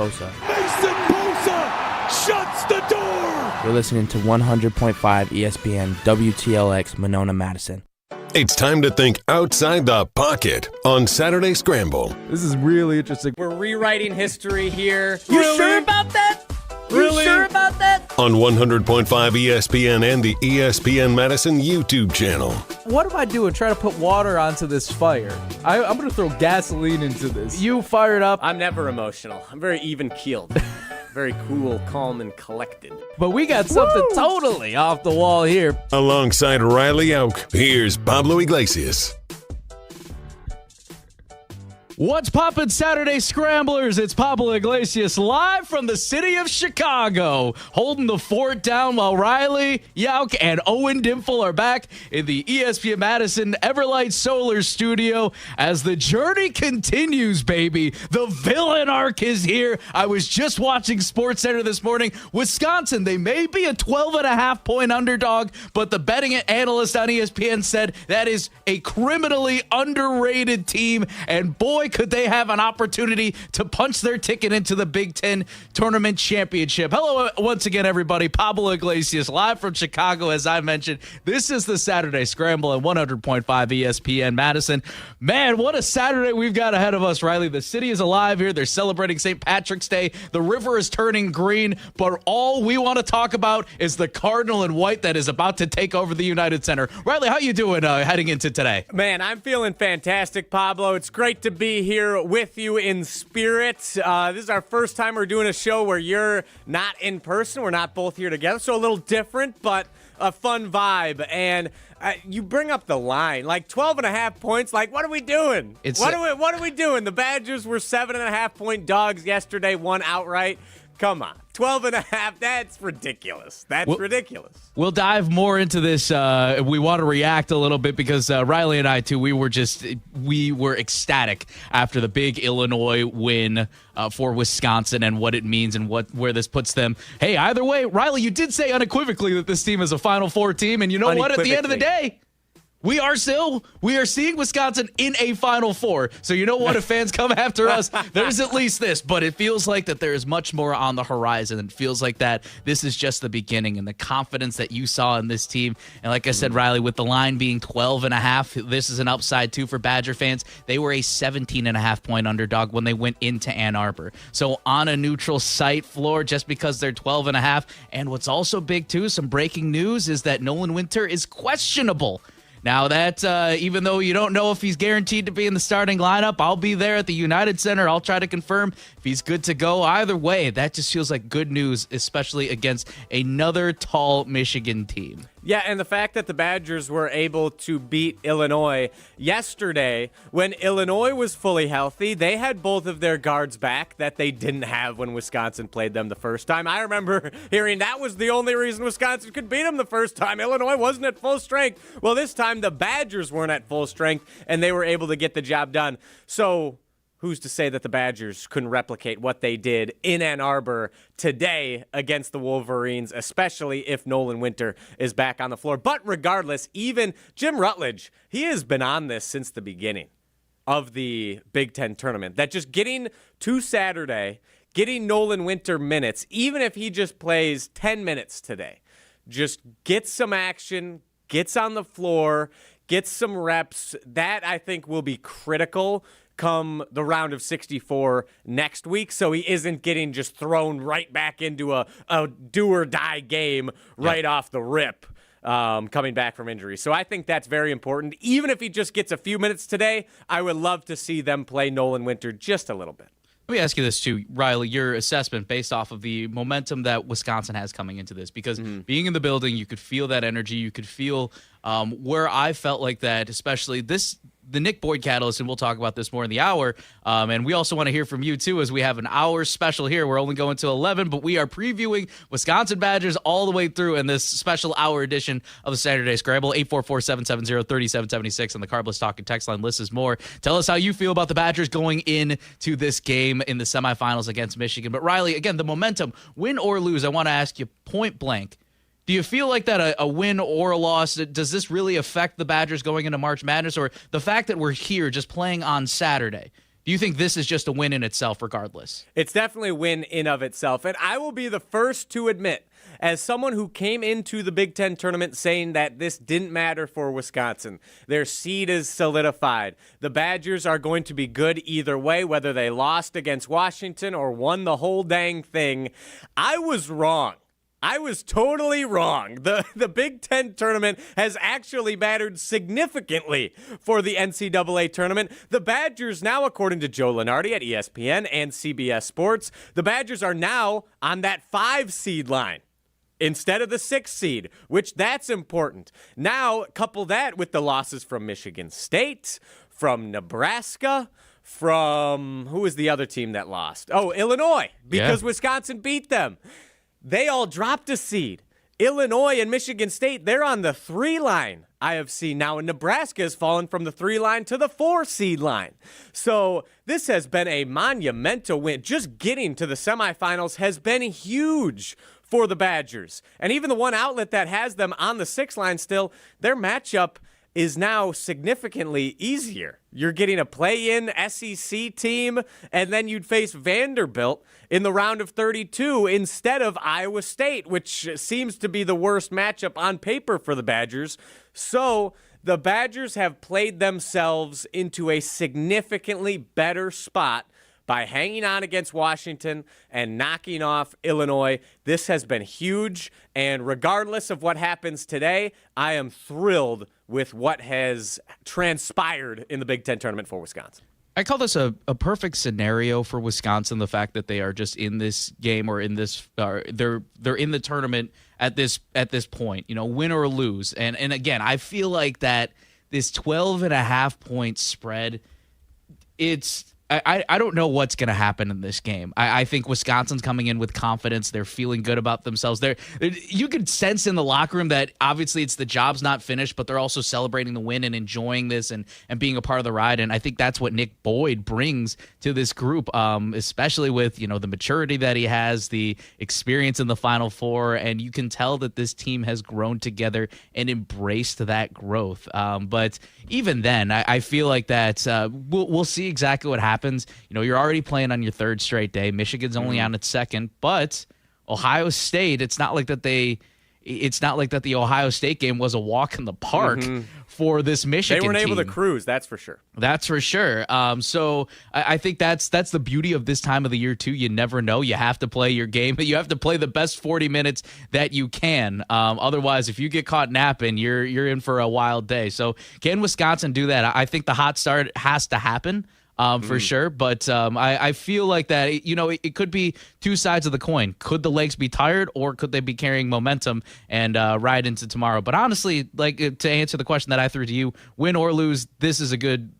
Mason Bosa shuts the door! You're listening to 100.5 ESPN WTLX Monona, Madison. It's time to think outside the pocket on Saturday Scramble. This is really interesting. We're rewriting history here. Really? You sure about that? Really? You sure about that? On 100.5 ESPN and the ESPN Madison YouTube channel. What am I doing trying to put water onto this fire? I'm going to throw gasoline into this. You fired up. I'm never emotional. I'm very even-keeled. Very cool, calm, and collected. But we got something totally off the wall here. Alongside Riley Jauch, here's Pablo Iglesias. What's poppin', Saturday Scramblers? It's Pablo Iglesias live from the city of Chicago, holding the fort down while Riley, Jauch, and Owen Dimple are back in the ESPN Madison Everlight Solar Studio as the journey continues, baby. The villain arc is here. I was just watching SportsCenter this morning. Wisconsin, they may be a 12.5-point underdog, but the betting analyst on ESPN said that is a criminally underrated team, and boy, could they have an opportunity to punch their ticket into the Big Ten Tournament Championship. Hello, once again, everybody. Pablo Iglesias, live from Chicago, as I mentioned. This is the Saturday Scramble at 100.5 ESPN Madison. Man, what a Saturday we've got ahead of us, Riley. The city is alive here. They're celebrating St. Patrick's Day. The river is turning green, but all we want to talk about is the Cardinal and White that is about to take over the United Center. Riley, how you doing heading into today? Man, I'm feeling fantastic, Pablo. It's great to be here with you in spirit. This is our first time we're doing a show where you're not in person. We're not both here together, so a little different, but a fun vibe. And you bring up the line, like 12.5 points. Like, what are we doing? What are we doing? The Badgers were 7.5-point dogs yesterday, won outright. Come on. 12.5, that's ridiculous. That's ridiculous. We'll dive more into this. We want to react a little bit because Riley and I, too, we were ecstatic after the big Illinois win for Wisconsin and what it means and where this puts them. Hey, either way, Riley, you did say unequivocally that this team is a Final Four team, and you know what? At the end of the day, we are seeing Wisconsin in a Final Four. So you know what? If fans come after us, there's at least this. But it feels like that there is much more on the horizon. It feels like that this is just the beginning, and the confidence that you saw in this team. And like I said, Riley, with the line being 12.5, this is an upside too for Badger fans. They were a 17.5-point underdog when they went into Ann Arbor. So on a neutral site floor, just because they're 12.5. And what's also big too, some breaking news, is that Nolan Winter is questionable. Now that, even though you don't know if he's guaranteed to be in the starting lineup, I'll be there at the United Center. I'll try to confirm if he's good to go. Either way, that just feels like good news, especially against another tall Michigan team. Yeah, and the fact that the Badgers were able to beat Illinois yesterday, when Illinois was fully healthy, they had both of their guards back that they didn't have when Wisconsin played them the first time. I remember hearing that was the only reason Wisconsin could beat them the first time. Illinois wasn't at full strength. Well, this time the Badgers weren't at full strength, and they were able to get the job done. So who's to say that the Badgers couldn't replicate what they did in Ann Arbor today against the Wolverines, especially if Nolan Winter is back on the floor. But regardless, even Jim Rutledge, he has been on this since the beginning of the Big Ten tournament, that just getting to Saturday, getting Nolan Winter minutes, even if he just plays 10 minutes today, just gets some action, gets on the floor, gets some reps, that I think will be critical come the round of 64 next week, so he isn't getting just thrown right back into a do-or-die game right off the rip coming back from injury. So I think that's very important. Even if he just gets a few minutes today, I would love to see them play Nolan Winter just a little bit. Let me ask you this too, Riley, your assessment based off of the momentum that Wisconsin has coming into this, because being in the building, you could feel that energy. You could feel where I felt like that, especially the Nick Boyd Catalyst, and we'll talk about this more in the hour. And we also want to hear from you, too, as we have an hour special here. We're only going to 11, but we are previewing Wisconsin Badgers all the way through in this special hour edition of the Saturday Scramble. 844-770-3776 on the Carbless Talking text line. List is more. Tell us how you feel about the Badgers going into this game in the semifinals against Michigan. But, Riley, again, the momentum, win or lose, I want to ask you point blank. Do you feel like that a win or a loss, does this really affect the Badgers going into March Madness? Or the fact that we're here just playing on Saturday, Do you think this is just a win in itself regardless? It's definitely a win in of itself. And I will be the first to admit, as someone who came into the Big Ten tournament saying that this didn't matter for Wisconsin, their seed is solidified. The Badgers are going to be good either way, whether they lost against Washington or won the whole dang thing. I was wrong. I was totally wrong. The Big Ten tournament has actually mattered significantly for the NCAA tournament. The Badgers now, according to Joe Lunardi at ESPN and CBS Sports, the Badgers are now on that 5 seed line instead of the 6 seed, which that's important. Now, couple that with the losses from Michigan State, from Nebraska, from who was the other team that lost? Oh, Illinois, because Wisconsin beat them. They all dropped a seed. Illinois and Michigan State, they're on the 3 line, I have seen now. And Nebraska has fallen from the 3 line to the 4 seed line. So this has been a monumental win. Just getting to the semifinals has been huge for the Badgers. And even the one outlet that has them on the 6 line still, their matchup is now significantly easier. You're getting a play-in SEC team, and then you'd face Vanderbilt in the round of 32 instead of Iowa State, which seems to be the worst matchup on paper for the Badgers. So the Badgers have played themselves into a significantly better spot by hanging on against Washington and knocking off Illinois. This has been huge, and regardless of what happens today, I am thrilled with what has transpired in the Big Ten tournament for Wisconsin. I call this a perfect scenario for Wisconsin, the fact that they are just in this game or in this they're in the tournament at this point, win or lose. And again, I feel like that this 12.5-point spread, I don't know what's going to happen in this game. I think Wisconsin's coming in with confidence. They're feeling good about themselves. You could sense in the locker room that obviously the job's not finished, but they're also celebrating the win and enjoying this and being a part of the ride. And I think that's what Nick Boyd brings to this group, especially with the maturity that he has, the experience in the Final Four, and you can tell that this team has grown together and embraced that growth. But even then, I feel like that we'll see exactly what happens. You're already playing on your 3rd straight day. Michigan's only on its 2nd, but Ohio State, it's not like that the Ohio State game was a walk in the park for this Michigan team. They weren't able to cruise, that's for sure. That's for sure. So I think that's the beauty of this time of the year, too. You never know. You have to play your game, but you have to play the best 40 minutes that you can. Otherwise, if you get caught napping, you're in for a wild day. So can Wisconsin do that? I think the hot start has to happen. For sure. But I feel like that, it could be 2 sides of the coin. Could the legs be tired, or could they be carrying momentum and ride into tomorrow? But honestly, to answer the question that I threw to you, win or lose, this is a good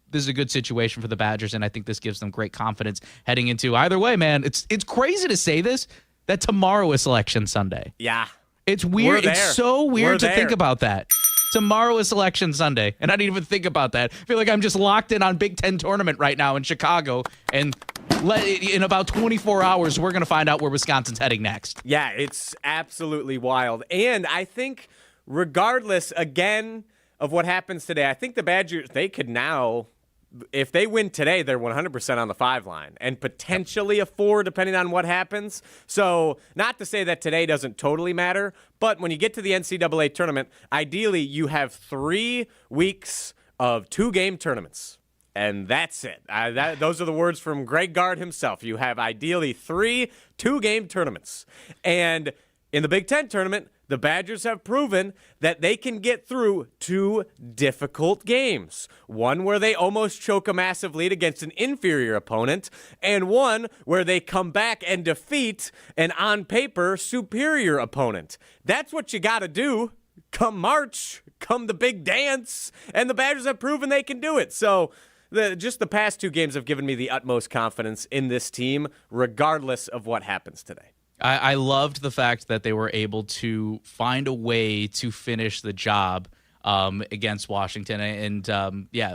situation for the Badgers, and I think this gives them great confidence heading into either way, man. It's crazy to say this, that tomorrow is Selection Sunday. Yeah. It's weird. It's so weird to think about that. Tomorrow is Selection Sunday, and I didn't even think about that. I feel like I'm just locked in on Big Ten tournament right now in Chicago, and in about 24 hours, we're going to find out where Wisconsin's heading next. Yeah, it's absolutely wild. And I think regardless, again, of what happens today, I think the Badgers, they could now, if they win today, they're 100% on the 5 line and potentially a 4 depending on what happens. So not to say that today doesn't totally matter, but when you get to the NCAA tournament, ideally you have 3 weeks of 2-game tournaments. And that's it. Those are the words from Greg Gard himself. You have ideally 3 2-game tournaments. And in the Big Ten tournament, the Badgers have proven that they can get through 2 difficult games. One where they almost choke a massive lead against an inferior opponent, and one where they come back and defeat an on-paper superior opponent. That's what you got to do come March, come the big dance, and the Badgers have proven they can do it. So just the past 2 games have given me the utmost confidence in this team, regardless of what happens today. I loved the fact that they were able to find a way to finish the job against Washington. And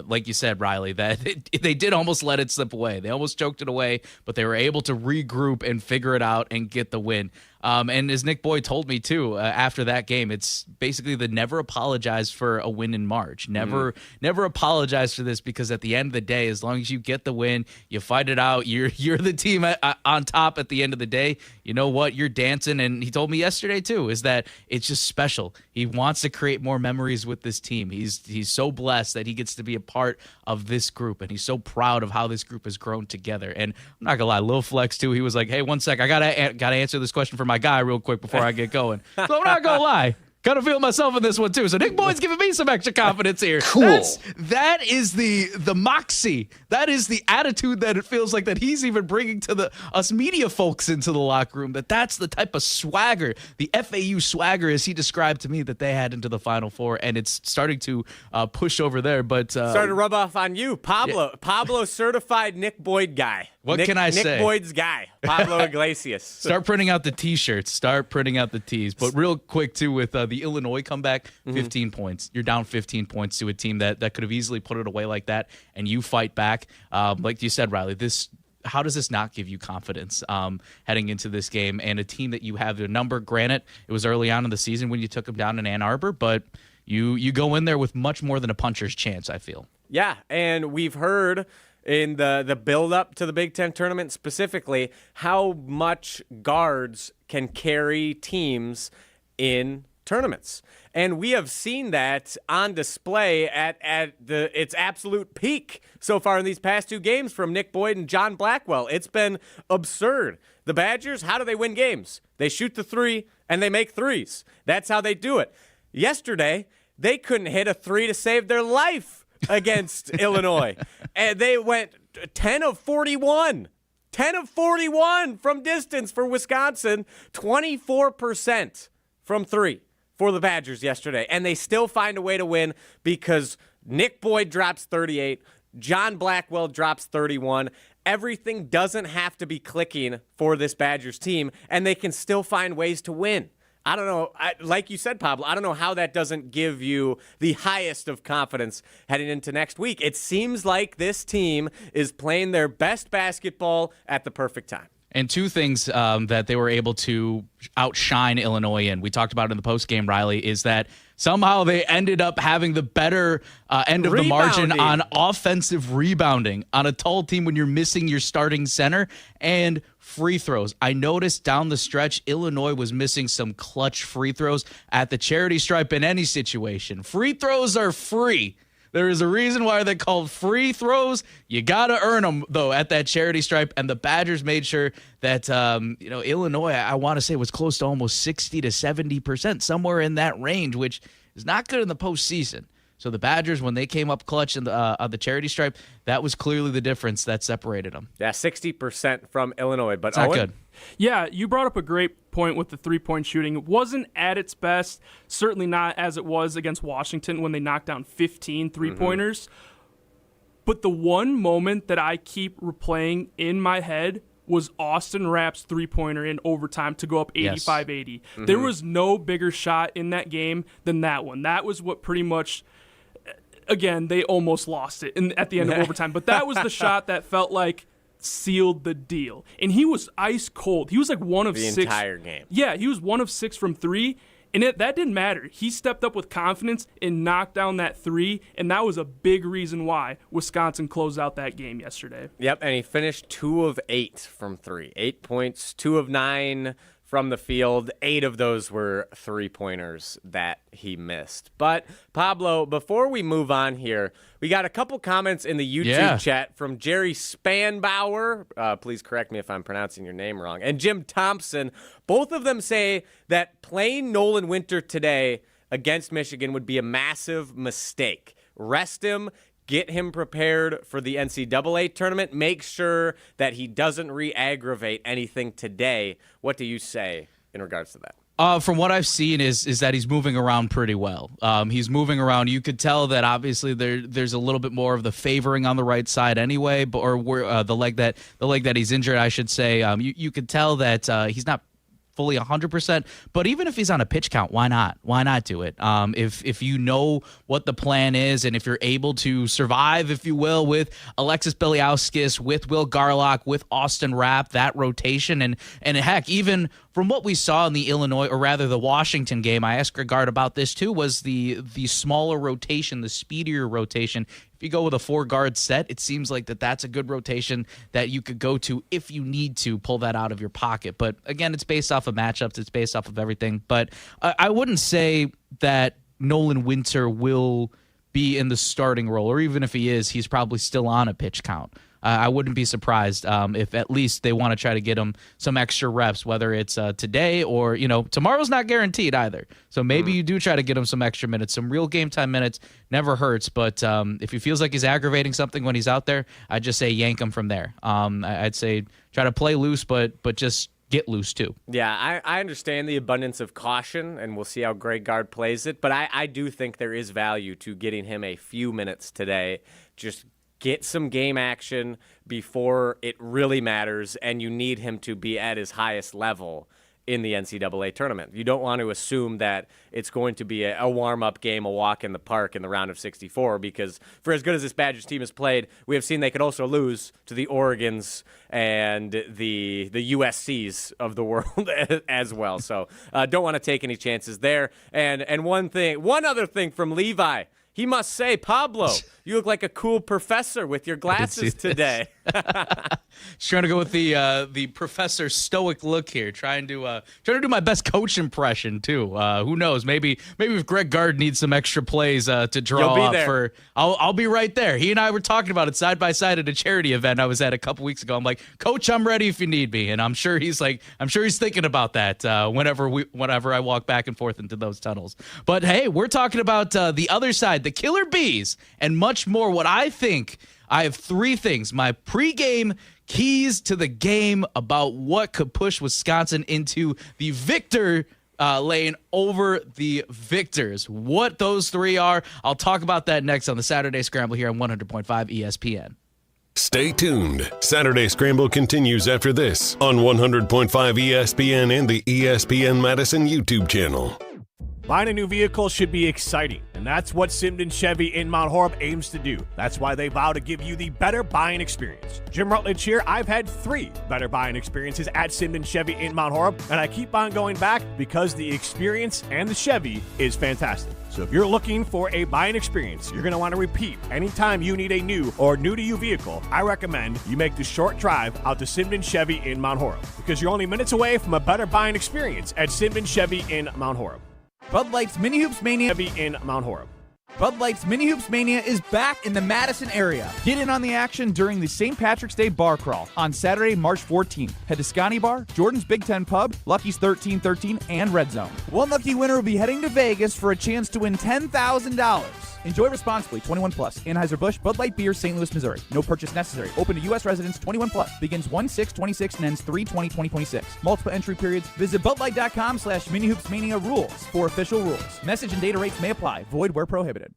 like you said, Riley, that they did almost let it slip away. They almost choked it away, but they were able to regroup and figure it out and get the win. And as Nick Boyd told me too, after that game, it's basically the never apologize for a win in March. Never apologize for this, because at the end of the day, as long as you get the win, you fight it out. You're the team on top at the end of the day. You know what? You're dancing. And he told me yesterday too, is that it's just special. He wants to create more memories with this team. He's so blessed that he gets to be a part of this group, and he's so proud of how this group has grown together. And I'm not gonna lie, Lil Flex too, he was like, hey, one sec, I gotta answer this question for my guy real quick before I get going. So I'm not gonna lie, kind of feel myself in this one too. So Nick Boyd's giving me some extra confidence here. Cool. That is the moxie. That is the attitude that it feels like that he's even bringing to us media folks into the locker room. That's the type of swagger, the FAU swagger, as he described to me, that they had into the Final Four, and it's starting to push over there. But starting to rub off on you, Pablo. Yeah. Pablo, certified Nick Boyd guy. What can I say? Nick Boyd's guy, Pablo Iglesias. Start printing out the T-shirts. Start printing out the tees. But real quick, too, with the Illinois comeback, 15 points. You're down 15 points to a team that could have easily put it away like that, and you fight back. Like you said, Riley, how does this not give you confidence heading into this game? And a team that you have their number, granted, it was early on in the season when you took them down in Ann Arbor, but you go in there with much more than a puncher's chance, I feel. Yeah, and we've heard in the build-up to the Big Ten tournament specifically how much guards can carry teams in tournaments. And we have seen that on display at its absolute peak so far in these past two games from Nick Boyd and John Blackwell. It's been absurd. The Badgers, how do they win games? They shoot the three, and they make threes. That's how they do it. Yesterday, they couldn't hit a three to save their life against Illinois. And they went 10 of 41. 10 of 41 from distance for Wisconsin. 24% from three for the Badgers yesterday. And they still find a way to win because Nick Boyd drops 38. John Blackwell drops 31. Everything doesn't have to be clicking for this Badgers team, and they can still find ways to win. I don't know. Like you said, Pablo, I don't know how that doesn't give you the highest of confidence heading into next week. It seems like this team is playing their best basketball at the perfect time. And two things that they were able to outshine Illinois in, we talked about in the postgame, Riley, is that somehow they ended up having the better end of the margin on offensive rebounding on a tall team when you're missing your starting center, and free throws. I noticed down the stretch, Illinois was missing some clutch free throws at the charity stripe in any situation. Free throws are free. There is a reason why they're called free throws. You got to earn them, though, at that charity stripe. And the Badgers made sure that, Illinois, I want to say, was close to almost 60 to 70%, somewhere in that range, which is not good in the postseason. So the Badgers, when they came up clutch on the charity stripe, that was clearly the difference that separated them. Yeah, 60% from Illinois. But it's not good. Yeah, you brought up a great point with the three-point shooting. It wasn't at its best, certainly not as it was against Washington when they knocked down 15 three-pointers. Mm-hmm. But the one moment that I keep replaying in my head was Austin Rapp's three-pointer in overtime to go up 85-80. Yes. Mm-hmm. There was no bigger shot in that game than that one. That was what pretty much... Again, they almost lost it at the end of overtime. But that was the shot that felt like sealed the deal. And he was ice cold. He was like one of 6. The entire game. Yeah, he was 1 of 6 from 3. And that didn't matter. He stepped up with confidence and knocked down that 3. And that was a big reason why Wisconsin closed out that game yesterday. Yep, and he finished 2 of 8 from 3. 8 points, 2 of 9 from the field. 8 of those were three-pointers that he missed. But, Pablo, before we move on here, we got a couple comments in the YouTube chat from Jerry Spanbauer. Please correct me if I'm pronouncing your name wrong. And Jim Thompson. Both of them say that playing Nolan Winter today against Michigan would be a massive mistake. Rest him. Get him prepared for the NCAA tournament. Make sure that he doesn't re-aggravate anything today. What do you say in regards to that? From what I've seen is that he's moving around pretty well. He's moving around. You could tell that obviously there's a little bit more of the favoring on the right side anyway, the leg that he's injured, I should say. You could tell that he's not fully 100%. But even if he's on a pitch count, why not? Why not do it? If you know what the plan is, and if you're able to survive, if you will, with Alexis Biliauskas, with Will Garlock, with Austin Rapp, that rotation, and heck, even from what we saw in the Illinois, or rather the Washington game, I asked Gregard about this too, was the smaller rotation, the speedier rotation. If you go with a 4-guard set, it seems like that's a good rotation that you could go to if you need to pull that out of your pocket. But again, it's based off of matchups. It's based off of everything. But I wouldn't say that Nolan Winter will be in the starting role, or even if he is, he's probably still on a pitch count. I wouldn't be surprised if at least they want to try to get him some extra reps, whether it's today or, tomorrow's not guaranteed either. So maybe you do try to get him some extra minutes, some real game time minutes. Never hurts. But if he feels like he's aggravating something when he's out there, I'd just say yank him from there. I'd say try to play loose, but just get loose too. Yeah, I understand the abundance of caution, and we'll see how Gregard plays it. But I do think there is value to getting him a few minutes today. Just get some game action before it really matters, and you need him to be at his highest level in the NCAA tournament. You don't want to assume that it's going to be a warm-up game, a walk in the park in the round of 64, because for as good as this Badgers team has played, we have seen they could also lose to the Oregons and the USCs of the world as well. So don't want to take any chances there. And one other thing from Levi. He must say, Pablo, you look like a cool professor with your glasses today. Just trying to go with the professor stoic look here, trying to do my best coach impression too. Who knows? Maybe if Gregard needs some extra plays to draw up for, I'll be right there. He and I were talking about it side by side at a charity event I was at a couple weeks ago. I'm like, Coach, I'm ready if you need me, and I'm sure he's thinking about that whenever I walk back and forth into those tunnels. But hey, we're talking about the other side, the Killer Bees, and much more. What I think. I have 3 things. My pregame keys to the game about what could push Wisconsin into the victor lane over the victors. What those 3 are, I'll talk about that next on the Saturday Scramble here on 100.5 ESPN. Stay tuned. Saturday Scramble continues after this on 100.5 ESPN and the ESPN Madison YouTube channel. Buying a new vehicle should be exciting, and that's what Simden Chevy in Mount Horeb aims to do. That's why they vow to give you the better buying experience. Jim Rutledge here. I've had 3 better buying experiences at Simden Chevy in Mount Horeb, and I keep on going back because the experience and the Chevy is fantastic. So if you're looking for a buying experience you're going to want to repeat anytime you need a new or new-to-you vehicle, I recommend you make the short drive out to Simden Chevy in Mount Horeb, because you're only minutes away from a better buying experience at Simden Chevy in Mount Horeb. Bud Light's Mini Hoops Mania in Mount Horeb. Bud Light's Mini Hoops Mania is back in the Madison area. Get in on the action during the St. Patrick's Day Bar Crawl on Saturday, March 14th. Head to Scotty Bar, Jordan's Big Ten Pub, Lucky's 1313, and Red Zone. One lucky winner will be heading to Vegas for a chance to win $10,000. Enjoy responsibly. 21 plus. Anheuser-Busch, Bud Light Beer, St. Louis, Missouri. No purchase necessary. Open to U.S. residents. 21 plus. Begins 1/6/26 and ends 3/20/2026. Multiple entry periods. Visit BudLight.com/MiniHoopsMania rules for official rules. Message and data rates may apply. Void where prohibited.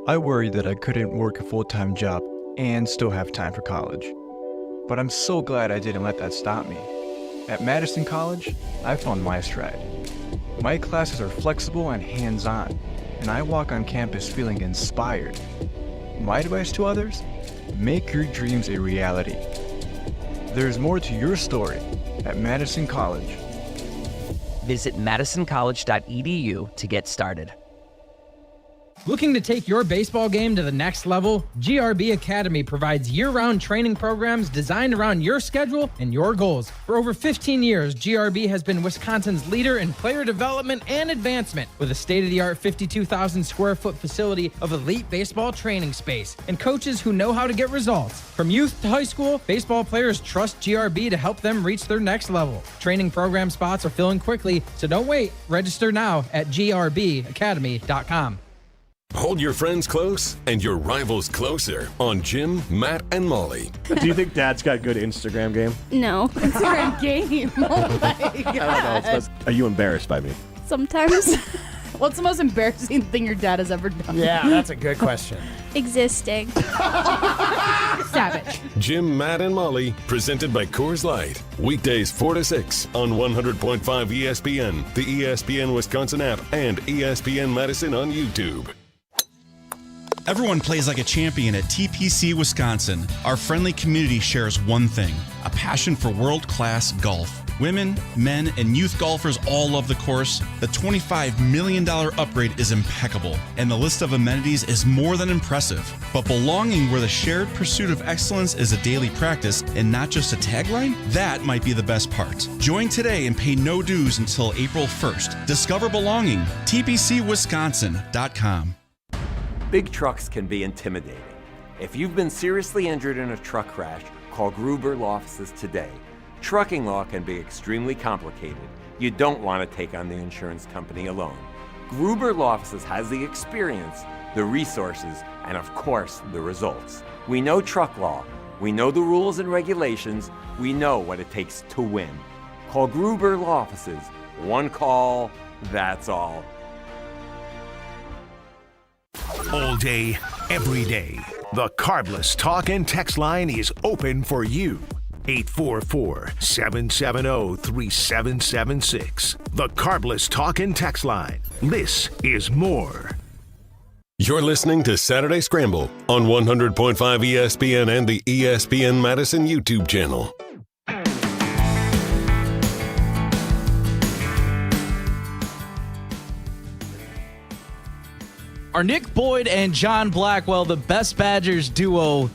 I worried that I couldn't work a full-time job and still have time for college. But I'm so glad I didn't let that stop me. At Madison College, I found my stride. My classes are flexible and hands-on, and I walk on campus feeling inspired. My advice to others? Make your dreams a reality. There's more to your story at Madison College. Visit madisoncollege.edu to get started. Looking to take your baseball game to the next level? GRB Academy provides year-round training programs designed around your schedule and your goals. For over 15 years, GRB has been Wisconsin's leader in player development and advancement, with a state-of-the-art 52,000 square foot facility of elite baseball training space and coaches who know how to get results. From youth to high school, baseball players trust GRB to help them reach their next level. Training program spots are filling quickly, so don't wait. Register now at grbacademy.com. Hold your friends close and your rivals closer on Jim, Matt, and Molly. Do you think Dad's got good Instagram game? No. Instagram game? Oh my God. I don't know. Are you embarrassed by me? Sometimes. What's the most embarrassing thing your dad has ever done? Yeah, that's a good question. Existing. Savage. Jim, Matt, and Molly, presented by Coors Light. Weekdays 4 to 6 on 100.5 ESPN, the ESPN Wisconsin app, and ESPN Madison on YouTube. Everyone plays like a champion at TPC Wisconsin. Our friendly community shares one thing: a passion for world-class golf. Women, men, and youth golfers all love the course. The $25 million upgrade is impeccable, and the list of amenities is more than impressive. But belonging where the shared pursuit of excellence is a daily practice and not just a tagline? That might be the best part. Join today and pay no dues until April 1st. Discover belonging. TPCWisconsin.com. Big trucks can be intimidating. If you've been seriously injured in a truck crash, call Gruber Law Offices today. Trucking law can be extremely complicated. You don't want to take on the insurance company alone. Gruber Law Offices has the experience, the resources, and of course, the results. We know truck law. We know the rules and regulations. We know what it takes to win. Call Gruber Law Offices. One call, that's all. All day, every day, the Carbless Talk and Text line is open for you. 844-770-3776. The Carbless Talk and Text line. This is more. You're listening to Saturday Scramble on 100.5 ESPN and the ESPN Madison YouTube channel. Are Nick Boyd and John Blackwell the best Badgers duo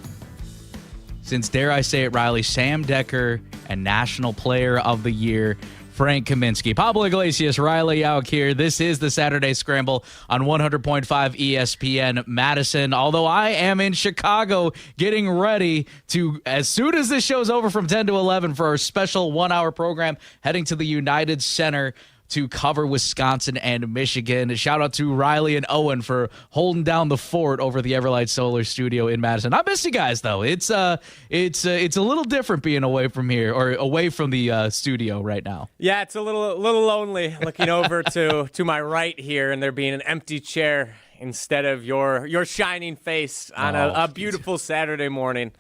since, dare I say it, Riley, Sam Decker and National Player of the Year, Frank Kaminsky? Pablo Iglesias, Riley out here. This is the Saturday Scramble on 100.5 ESPN Madison. Although I am in Chicago getting ready to, as soon as this show's over from 10 to 11 for our special 1-hour program, heading to the United Center to cover Wisconsin and Michigan. Shout out to Riley and Owen for holding down the fort over the Everlight Solar Studio in Madison. I miss you guys though. It's a little different being away from here, or away from the studio right now. Yeah, it's a little lonely looking over to my right here and there being an empty chair instead of your shining face on a beautiful Saturday morning.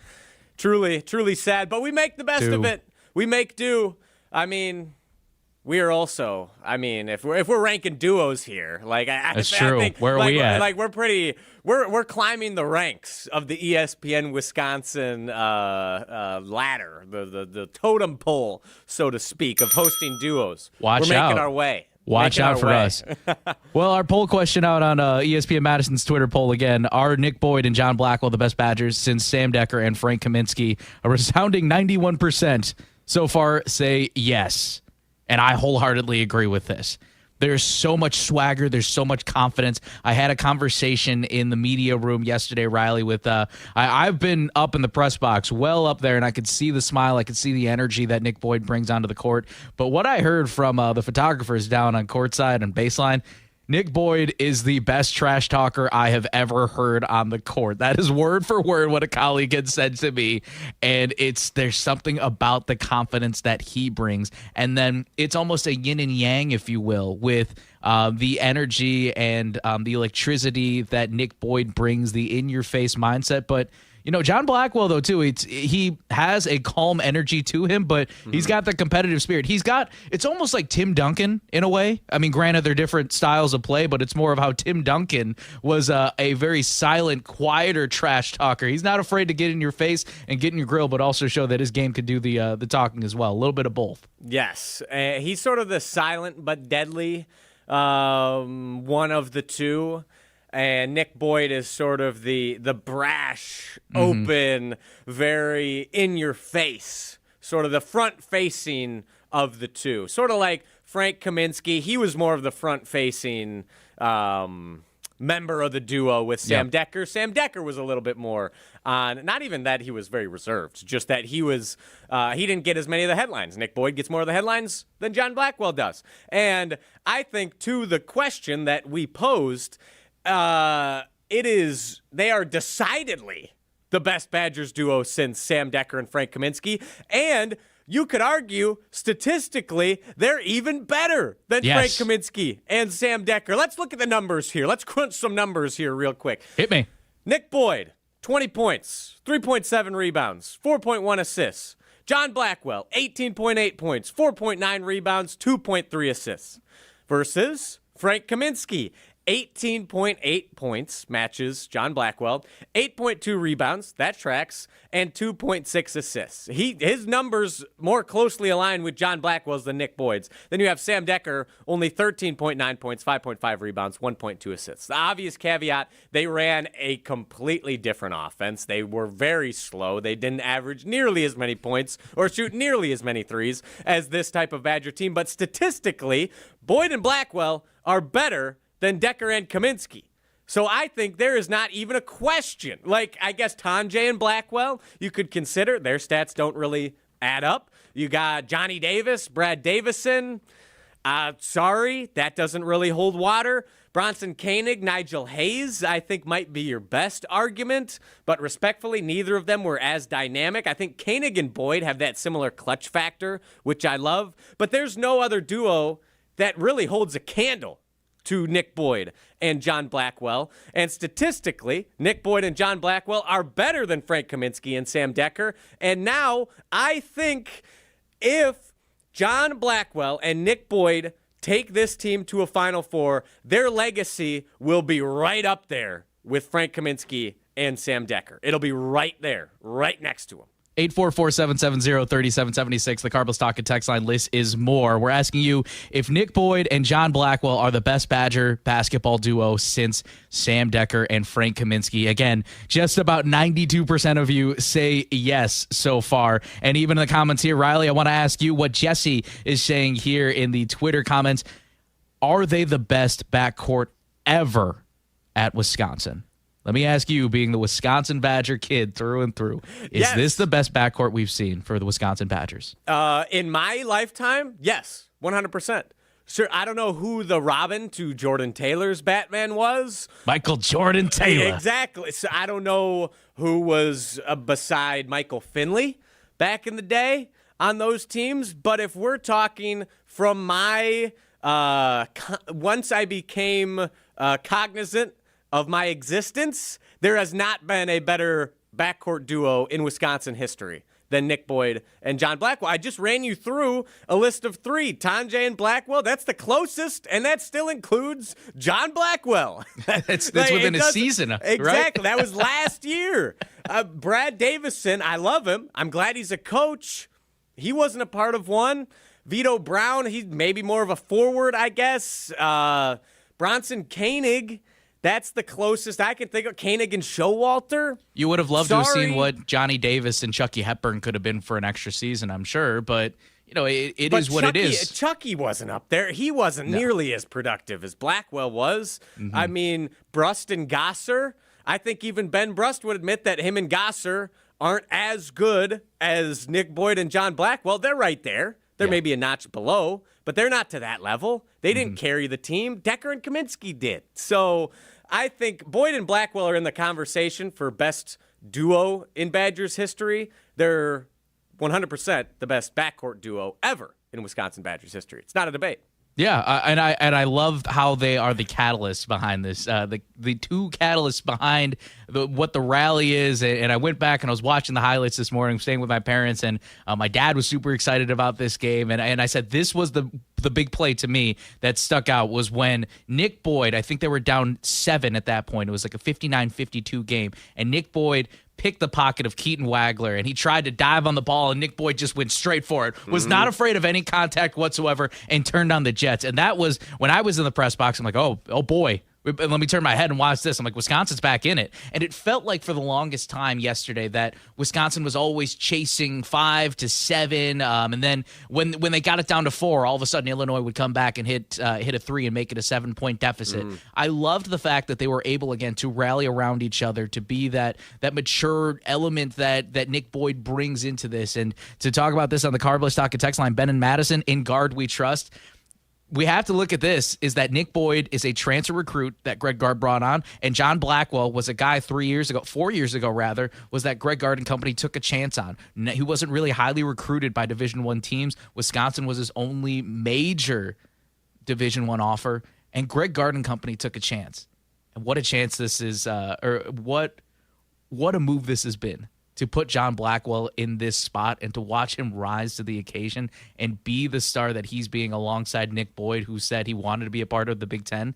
Truly sad, but we make the best of it. We make do. I mean, we are also, if we're ranking duos here, that's true. I think, where are we at? We're climbing the ranks of the ESPN Wisconsin ladder, the totem pole, so to speak, of hosting duos. We're making our way. Watch out for us. Well, our poll question out on ESPN Madison's Twitter poll again: are Nick Boyd and John Blackwell the best Badgers since Sam Decker and Frank Kaminsky? A resounding 91% so far say yes. And I wholeheartedly agree with this. There's so much swagger. There's so much confidence. I had a conversation in the media room yesterday, Riley, with I've been up in the press box, well up there, and I could see the smile. I could see the energy that Nick Boyd brings onto the court. But what I heard from the photographers down on courtside and baseline, Nick Boyd is the best trash talker I have ever heard on the court. That is word for word what a colleague had said to me. And there's something about the confidence that he brings. And then it's almost a yin and yang, if you will, with the energy and the electricity that Nick Boyd brings, the in-your-face mindset. But John Blackwell, though, too, he has a calm energy to him, but he's got the competitive spirit. It's almost like Tim Duncan in a way. I mean, granted, they're different styles of play, but it's more of how Tim Duncan was a very silent, quieter trash talker. He's not afraid to get in your face and get in your grill, but also show that his game could do the talking as well. A little bit of both. Yes. He's sort of the silent but deadly one of the two. And Nick Boyd is sort of the brash, open, very in-your-face, sort of the front-facing of the two. Sort of like Frank Kaminsky. He was more of the front-facing member of the duo with Sam Decker. Sam Decker was a little bit more on, not even that he was very reserved, just that he didn't get as many of the headlines. Nick Boyd gets more of the headlines than John Blackwell does. And I think, to the question that we posed, they are decidedly the best Badgers duo since Sam Decker and Frank Kaminsky, and you could argue statistically they're even better than Frank Kaminsky and Sam Decker. Let's look at the numbers here. Let's crunch some numbers here real quick. Hit me. Nick Boyd, 20 points, 3.7 rebounds, 4.1 assists. John Blackwell, 18.8 points, 4.9 rebounds, 2.3 assists. Versus Frank Kaminsky, 18.8 points, matches John Blackwell, 8.2 rebounds, that tracks, and 2.6 assists. His numbers more closely align with John Blackwell's than Nick Boyd's. Then you have Sam Decker, only 13.9 points, 5.5 rebounds, 1.2 assists. The obvious caveat, they ran a completely different offense. They were very slow. They didn't average nearly as many points or shoot nearly as many threes as this type of Badger team. But statistically, Boyd and Blackwell are better than Decker and Kaminsky. So I think there is not even a question. Like, I guess Tanjay and Blackwell, you could consider. Their stats don't really add up. You got Johnny Davis, Brad Davison. Sorry, that doesn't really hold water. Bronson Koenig, Nigel Hayes, I think might be your best argument. But respectfully, neither of them were as dynamic. I think Koenig and Boyd have that similar clutch factor, which I love. But there's no other duo that really holds a candle to Nick Boyd and John Blackwell. And statistically, Nick Boyd and John Blackwell are better than Frank Kaminsky and Sam Decker. And now I think if John Blackwell and Nick Boyd take this team to a Final Four, their legacy will be right up there with Frank Kaminsky and Sam Decker. It'll be right there, right next to them. 844-770-3776. The Carbless Talk and Text line list is more. We're asking you if Nick Boyd and John Blackwell are the best Badger basketball duo since Sam Decker and Frank Kaminsky. Again, just about 92% of you say yes so far. And even in the comments here, Riley, I want to ask you what Jesse is saying here in the Twitter comments. Are they the best backcourt ever at Wisconsin? Let me ask you, being the Wisconsin Badger kid through and through, is this the best backcourt we've seen for the Wisconsin Badgers? In my lifetime, yes, 100%. Sure, I don't know who the Robin to Jordan Taylor's Batman was. Michael Jordan Taylor. Exactly. So I don't know who was beside Michael Finley back in the day on those teams. But if we're talking from my once I became cognizant of my existence, there has not been a better backcourt duo in Wisconsin history than Nick Boyd and John Blackwell. I just ran you through a list of three. Tanjay and Blackwell, that's the closest, and that still includes John Blackwell. That's within a season, right? Exactly. That was last year. Brad Davison, I love him. I'm glad he's a coach. He wasn't a part of one. Vito Brown, he's maybe more of a forward, I guess. Bronson Koenig, that's the closest I can think of. Koenig and Showalter. You would have loved to have seen what Johnny Davis and Chucky Hepburn could have been for an extra season, I'm sure. But, you know, it is what it is. Chucky wasn't up there. He wasn't nearly as productive as Blackwell was. Mm-hmm. I mean, Brust and Gosser. I think even Ben Brust would admit that him and Gosser aren't as good as Nick Boyd and John Blackwell. They're right there. They're maybe a notch below, but they're not to that level. They didn't carry the team. Decker and Kaminsky did. So I think Boyd and Blackwell are in the conversation for best duo in Badgers history. They're 100% the best backcourt duo ever in Wisconsin Badgers history. It's not a debate. Yeah, and I love how they are the catalyst behind this. The two catalysts behind what the rally is. And I went back and I was watching the highlights this morning, staying with my parents, and my dad was super excited about this game. And I said this was the big play to me that stuck out was when Nick Boyd, I think they were down 7 at that point. It was like a 59-52 game, and Nick Boyd picked the pocket of Keaton Wagler, and he tried to dive on the ball, and Nick Boyd just went straight for it, was not afraid of any contact whatsoever, and turned on the Jets. And that was, when I was in the press box, I'm like, oh boy, let me turn my head and watch this. I'm like, Wisconsin's back in it. And it felt like for the longest time yesterday that Wisconsin was always chasing 5 to 7. And then when they got it down to 4, all of a sudden Illinois would come back and hit a 3 and make it a 7-point deficit. I loved the fact that they were able, again, to rally around each other, to be that mature element that Nick Boyd brings into this. And to talk about this on the Carbless Talk and Text line, Ben and Madison, in guard we trust. We have to look at this, is that Nick Boyd is a transfer recruit that Greg Gard brought on, and John Blackwell was a guy 4 years ago, was that Greg Gard and company took a chance on. He wasn't really highly recruited by Division I teams. Wisconsin was his only major Division I offer, and Greg Gard and company took a chance. And what a chance this is, or what what a move this has been to put John Blackwell in this spot and to watch him rise to the occasion and be the star that he's being alongside Nick Boyd, who said he wanted to be a part of the Big Ten.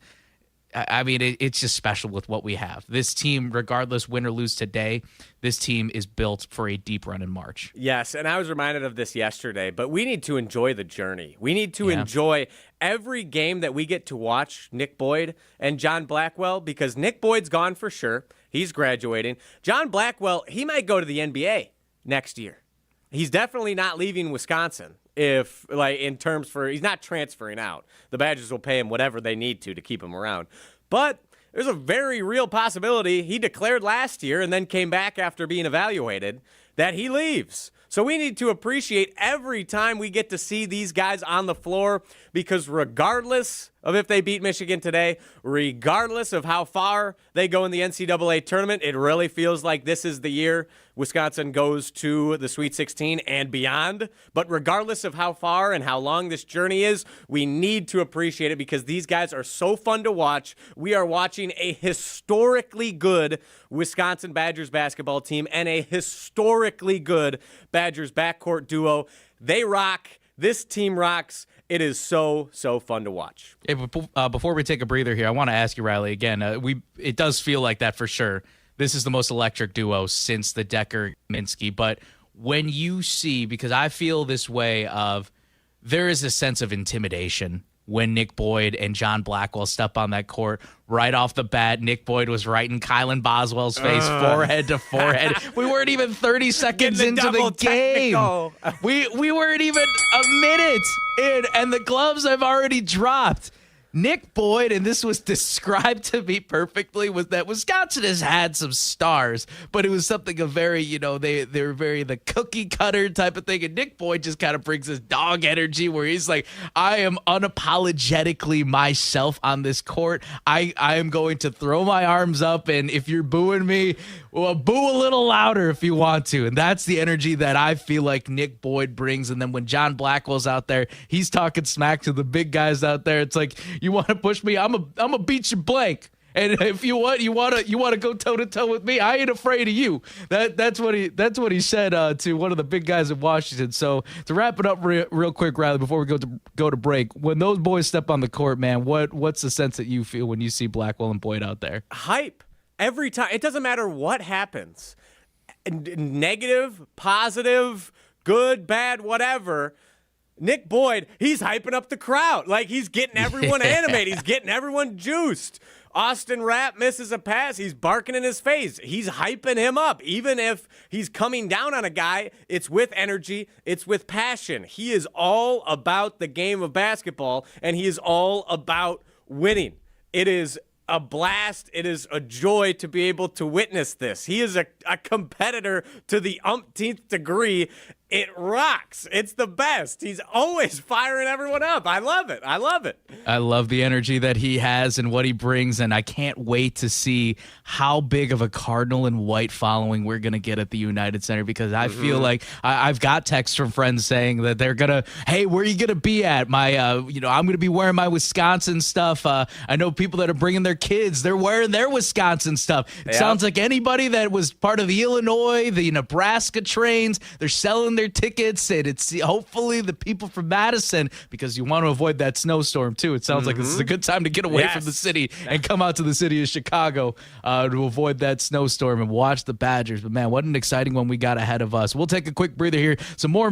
I mean, it's just special with what we have. This team, regardless win or lose today, this team is built for a deep run in March. Yes, and I was reminded of this yesterday, but we need to enjoy the journey. We need to enjoy every game that we get to watch Nick Boyd and John Blackwell, because Nick Boyd's gone for sure. He's graduating. John Blackwell, he might go to the NBA next year. He's definitely not leaving Wisconsin. If, like, in terms for, he's not transferring out. The Badgers will pay him whatever they need to keep him around. But there's a very real possibility he declared last year and then came back after being evaluated that he leaves. So we need to appreciate every time we get to see these guys on the floor, because regardless of if they beat Michigan today, regardless of how far they go in the NCAA tournament, it really feels like this is the year Wisconsin goes to the Sweet 16 and beyond. But regardless of how far and how long this journey is, we need to appreciate it, because these guys are so fun to watch. We are watching a historically good Wisconsin Badgers basketball team and a historically good Badgers backcourt duo. They rock. This team rocks. It is so, so fun to watch. Hey, before we take a breather here, I want to ask you, Riley, again, it does feel like that for sure. This is the most electric duo since the Decker-Minsky. But when you see, because I feel this way of, there is a sense of intimidation when Nick Boyd and John Blackwell step on that court. Right off the bat, Nick Boyd was right in Kylan Boswell's face, forehead to forehead. We weren't even 30 seconds into the game. We weren't even a minute in, and the gloves have already dropped. Nick Boyd, and this was described to me perfectly, was that Wisconsin has had some stars, but it was something of very, they're very the cookie cutter type of thing. And Nick Boyd just kind of brings this dog energy where he's like, I am unapologetically myself on this court. I am going to throw my arms up, and if you're booing me, well, boo a little louder if you want to. And that's the energy that I feel like Nick Boyd brings. And then when John Blackwell's out there, he's talking smack to the big guys out there. It's like, you want to push me? I'm a beat you blank. And if you want to go toe to toe with me, I ain't afraid of you. That's what he said to one of the big guys in Washington. So to wrap it up real quick, Riley, before we go to break, when those boys step on the court, man, what's the sense that you feel when you see Blackwell and Boyd out there? Hype. Every time. It doesn't matter what happens. Negative, positive, good, bad, whatever. Nick Boyd, he's hyping up the crowd. Like, he's getting everyone animated. He's getting everyone juiced. Austin Rapp misses a pass. He's barking in his face. He's hyping him up. Even if he's coming down on a guy, it's with energy. It's with passion. He is all about the game of basketball, and he is all about winning. It is a blast. It is a joy to be able to witness this. He is a competitor to the umpteenth degree. It rocks. It's the best. He's always firing everyone up. I love it. I love it. I love the energy that he has and what he brings, and I can't wait to see how big of a Cardinal and white following we're going to get at the United Center, because I feel like I've got texts from friends saying that they're going to, hey, where are you going to be at? I'm going to be wearing my Wisconsin stuff. I know people that are bringing their kids. They're wearing their Wisconsin stuff. It sounds like anybody that was part of the Illinois, the Nebraska trains, they're selling their tickets, and it's hopefully the people from Madison, because you want to avoid that snowstorm too. It sounds like this is a good time to get away from the city and come out to the city of Chicago to avoid that snowstorm and watch the Badgers. But man, what an exciting one we got ahead of us. We'll take a quick breather here.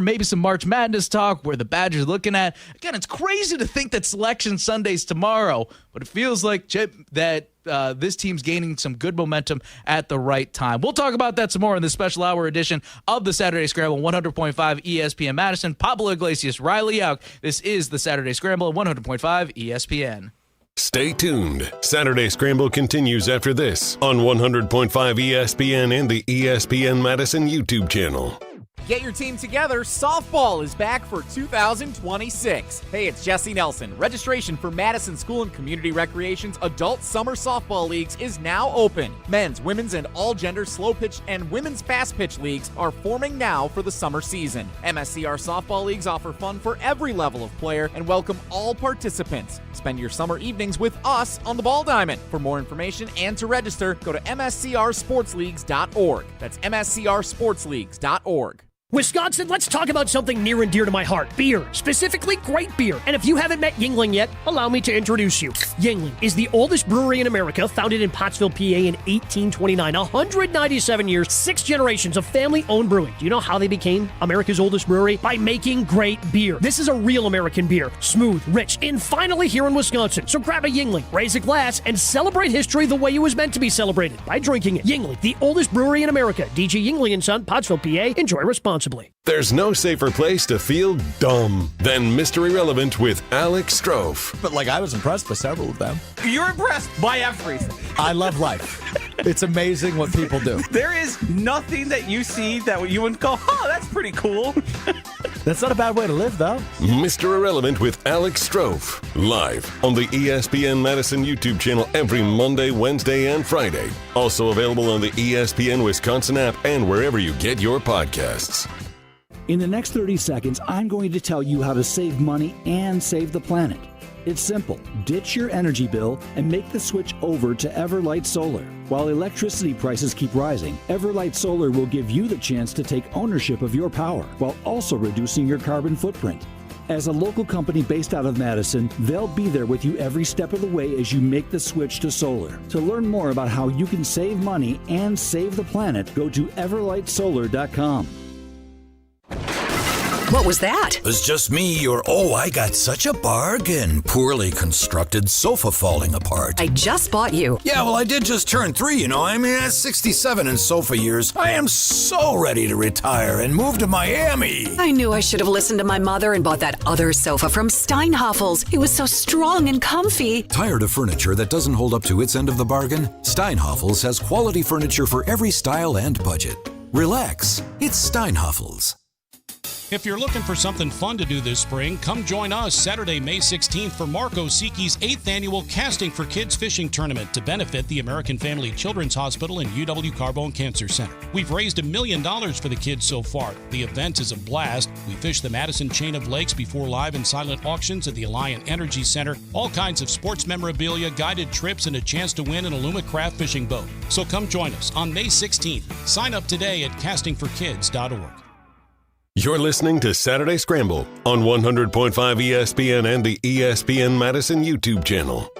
Maybe some March Madness talk where the Badgers looking at. Again, it's crazy to think that Selection Sunday's tomorrow, but it feels like, Chip, that this team's gaining some good momentum at the right time. We'll talk about that some more in this special hour edition of the Saturday Scramble, 100.5 ESPN Madison. Pablo Iglesias, Riley Jauch. This is the Saturday Scramble, 100.5 ESPN. Stay tuned. Saturday Scramble continues after this on 100.5 ESPN and the ESPN Madison YouTube channel. Get your team together. Softball is back for 2026. Hey, it's Jesse Nelson. Registration for Madison School and Community Recreation's Adult Summer Softball Leagues is now open. Men's, women's, and all-gender slow pitch and women's fast pitch leagues are forming now for the summer season. MSCR Softball Leagues offer fun for every level of player and welcome all participants. Spend your summer evenings with us on the Ball Diamond. For more information and to register, go to mscrsportsleagues.org. That's mscrsportsleagues.org. Wisconsin, let's talk about something near and dear to my heart. Beer, specifically great beer. And if you haven't met Yuengling yet, allow me to introduce you. Yuengling is the oldest brewery in America, founded in Pottsville, PA in 1829. 197 years, 6 generations of family-owned brewing. Do you know how they became America's oldest brewery? By making great beer. This is a real American beer. Smooth, rich, and finally here in Wisconsin. So grab a Yuengling, raise a glass, and celebrate history the way it was meant to be celebrated, by drinking it. Yuengling, the oldest brewery in America. DG Yuengling & Son, Pottsville, PA. Enjoy responsibly. There's no safer place to feel dumb than Mr. Irrelevant with Alex Strofe. But I was impressed by several of them. You're impressed by everything. I love life. It's amazing what people do. There is nothing that you see that you wouldn't go, oh, that's pretty cool. That's not a bad way to live, though. Mr. Irrelevant with Alex Strofe. Live on the ESPN Madison YouTube channel every Monday, Wednesday, and Friday. Also available on the ESPN Wisconsin app and wherever you get your podcasts. In the next 30 seconds, I'm going to tell you how to save money and save the planet. It's simple. Ditch your energy bill and make the switch over to Everlight Solar. While electricity prices keep rising, Everlight Solar will give you the chance to take ownership of your power while also reducing your carbon footprint. As a local company based out of Madison, they'll be there with you every step of the way as you make the switch to solar. To learn more about how you can save money and save the planet, go to everlightsolar.com. What was that? It was just me or, I got such a bargain. Poorly constructed sofa falling apart. I just bought you. Yeah, well, I did just turn 3, I'm at 67 in sofa years. I am so ready to retire and move to Miami. I knew I should have listened to my mother and bought that other sofa from Steinhafels. It was so strong and comfy. Tired of furniture that doesn't hold up to its end of the bargain? Steinhafels has quality furniture for every style and budget. Relax. It's Steinhafels. If you're looking for something fun to do this spring, come join us Saturday, May 16th for Marco Siki's 8th annual Casting for Kids Fishing Tournament to benefit the American Family Children's Hospital and UW Carbone Cancer Center. We've raised $1 million for the kids so far. The event is a blast. We fish the Madison chain of lakes before live and silent auctions at the Alliant Energy Center. All kinds of sports memorabilia, guided trips, and a chance to win an Illumicraft fishing boat. So come join us on May 16th. Sign up today at castingforkids.org. You're listening to Saturday Scramble on 100.5 ESPN and the ESPN Madison YouTube channel.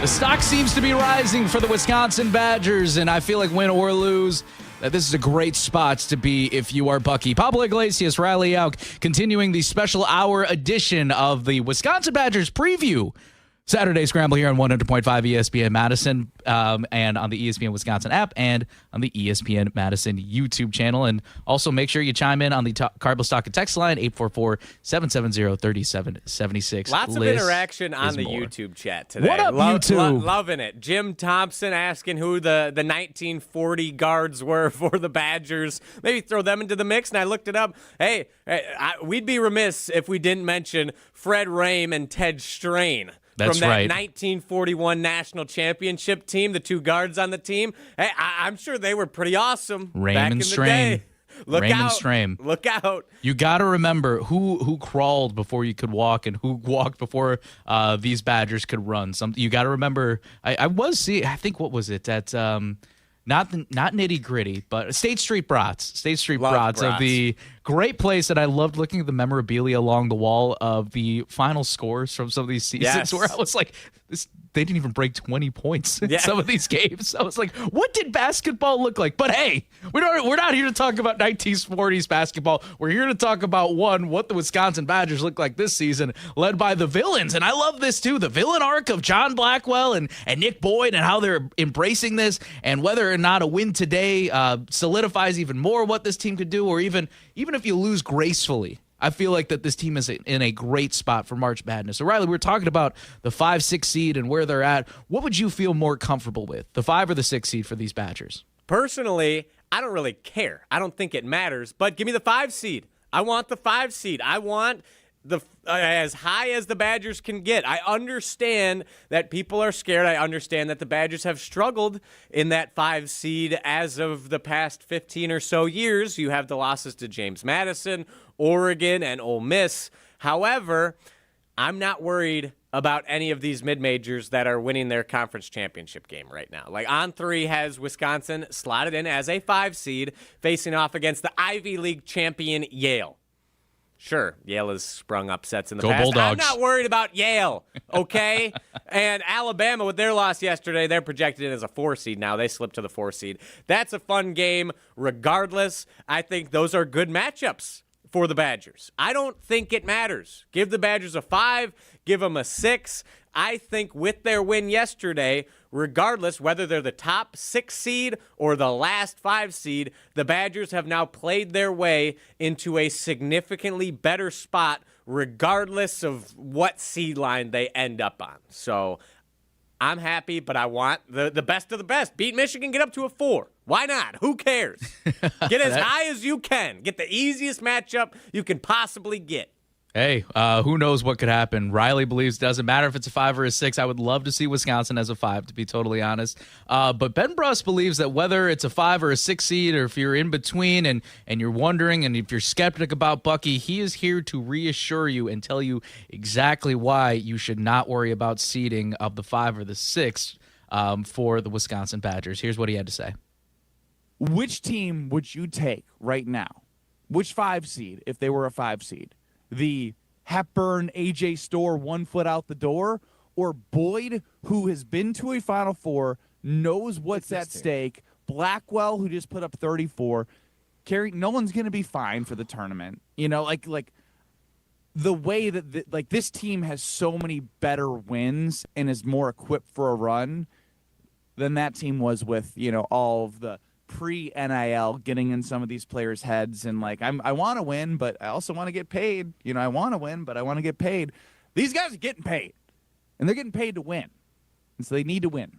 The stock seems to be rising for the Wisconsin Badgers, and I feel like win or lose, that this is a great spot to be if you are Bucky. Pablo Iglesias, Riley Jauch, continuing the special hour edition of the Wisconsin Badgers preview. Saturday Scramble here on 100.5 ESPN Madison and on the ESPN Wisconsin app and on the ESPN Madison YouTube channel. And also make sure you chime in on the Carbon Stock and Text line, 844-770-3776. Lots of interaction on the YouTube chat today. What up, YouTube? Loving it. Jim Thompson asking who the 1940 guards were for the Badgers. Maybe throw them into the mix. And I looked it up. Hey, we'd be remiss if we didn't mention Fred Rame and Ted Strain. That's from that right. 1941 national championship team, the two guards on the team. Hey, I'm sure they were pretty awesome back in the day. Look out. Look out. You got to remember who crawled before you could walk and who walked before these Badgers could run. You got to remember, I think, what was it? At not Nitty Gritty, but State Street Brats. Of the great place that I loved looking at the memorabilia along the wall of the final scores from some of these seasons where I was like, they didn't even break 20 points in some of these games. I was like, what did basketball look like? But hey, we're not here to talk about 1940s basketball. We're here to talk about what the Wisconsin Badgers look like this season, led by the villains. And I love this too, the villain arc of John Blackwell and Nick Boyd and how they're embracing this, and whether or not a win today solidifies even more what this team could do, or even if you lose gracefully I feel like that this team is in a great spot for March Madness. So, Riley, we were talking about the 5-6 seed and where they're at. What would you feel more comfortable with, the 5 or the 6 seed for these Badgers? Personally, I don't really care. I don't think it matters, but give me the 5 seed. I want the 5 seed. I want the as high as the Badgers can get. I understand that people are scared. I understand that the Badgers have struggled in that 5 seed as of the past 15 or so years. You have the losses to James Madison, Oregon, and Ole Miss. However, I'm not worried about any of these mid-majors that are winning their conference championship game right now. Like On3 has Wisconsin slotted in as a 5 seed facing off against the Ivy League champion Yale. Sure, Yale has sprung upsets in the Go past. Bulldogs. I'm not worried about Yale, okay? And Alabama, with their loss yesterday, they're projected in as a 4 seed now. They slipped to the 4 seed. That's a fun game regardless. I think those are good matchups for the Badgers. I don't think it matters. Give the Badgers a 5, give them a 6. I think with their win yesterday, regardless whether they're the top 6 seed or the last 5 seed, the Badgers have now played their way into a significantly better spot regardless of what seed line they end up on. So I'm happy, but I want the best of the best. Beat Michigan, get up to a 4. Why not? Who cares? Get as high as you can. Get the easiest matchup you can possibly get. Hey, who knows what could happen? Riley believes it doesn't matter if it's a 5 or a 6. I would love to see Wisconsin as a 5, to be totally honest. But Ben Bruss believes that whether it's a 5 or a 6 seed, or if you're in between and you're wondering, and if you're skeptic about Bucky, he is here to reassure you and tell you exactly why you should not worry about seeding of the 5 or the 6 for the Wisconsin Badgers. Here's what he had to say. Which team would you take right now? Which 5 seed if they were a 5 seed? The Hepburn, AJ Storr, 1 foot out the door, or Boyd, who has been to a Final Four, knows what's at stake, Blackwell, who just put up 34. Kerry, no one's going to be fine for the tournament. You know, like the way that this team has so many better wins and is more equipped for a run than that team was with, you know, all of the pre-NIL getting in some of these players' heads and I want to win, but I also want to get paid. You know, I want to win, but I want to get paid. These guys are getting paid, and they're getting paid to win, and so they need to win.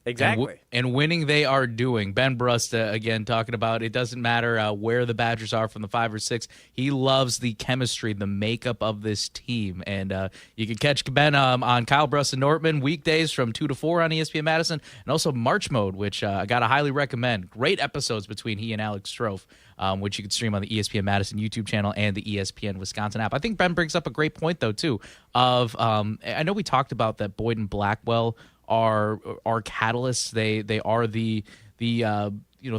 Exactly. And winning they are doing. Ben Bruss, again, talking about it doesn't matter where the Badgers are from the 5 or 6. He loves the chemistry, the makeup of this team. And you can catch Ben on Kyle Bruss and Nortman weekdays from 2 to 4 on ESPN Madison, and also March Mode, which I got to highly recommend. Great episodes between he and Alex Strofe, which you can stream on the ESPN Madison YouTube channel and the ESPN Wisconsin app. I think Ben brings up a great point, though, too, of I know we talked about that Boyd and Blackwell are catalysts. They are the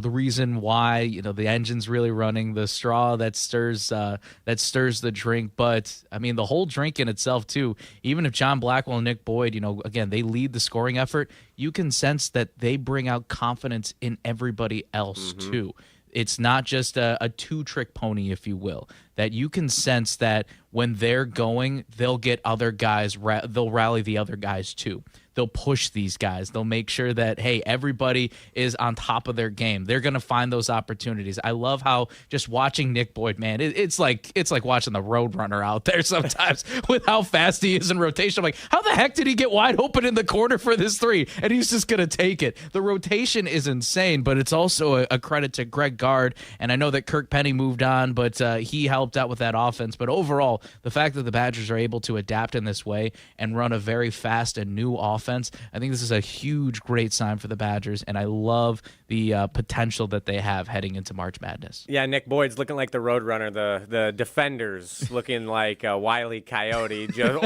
reason why the engine's really running, the straw that stirs the drink. But I mean, the whole drink in itself too. Even if John Blackwell and Nick Boyd, again, they lead the scoring effort, you can sense that they bring out confidence in everybody else too. It's not just a two-trick pony, if you will, that you can sense that when they're going, they'll get other guys, they'll rally the other guys too. They'll push these guys. They'll make sure that, hey, everybody is on top of their game. They're going to find those opportunities. I love how just watching Nick Boyd, man, it's like watching the Roadrunner out there sometimes with how fast he is in rotation. I'm like, how the heck did he get wide open in the corner for this 3? And he's just going to take it. The rotation is insane, but it's also a credit to Greg Gard. And I know that Kirk Penny moved on, but he helped out with that offense. But overall, the fact that the Badgers are able to adapt in this way and run a very fast and new offense, I think this is a huge, great sign for the Badgers, and I love the potential that they have heading into March Madness. Yeah, Nick Boyd's looking like the Roadrunner, the defenders looking like a Wile E. Coyote, just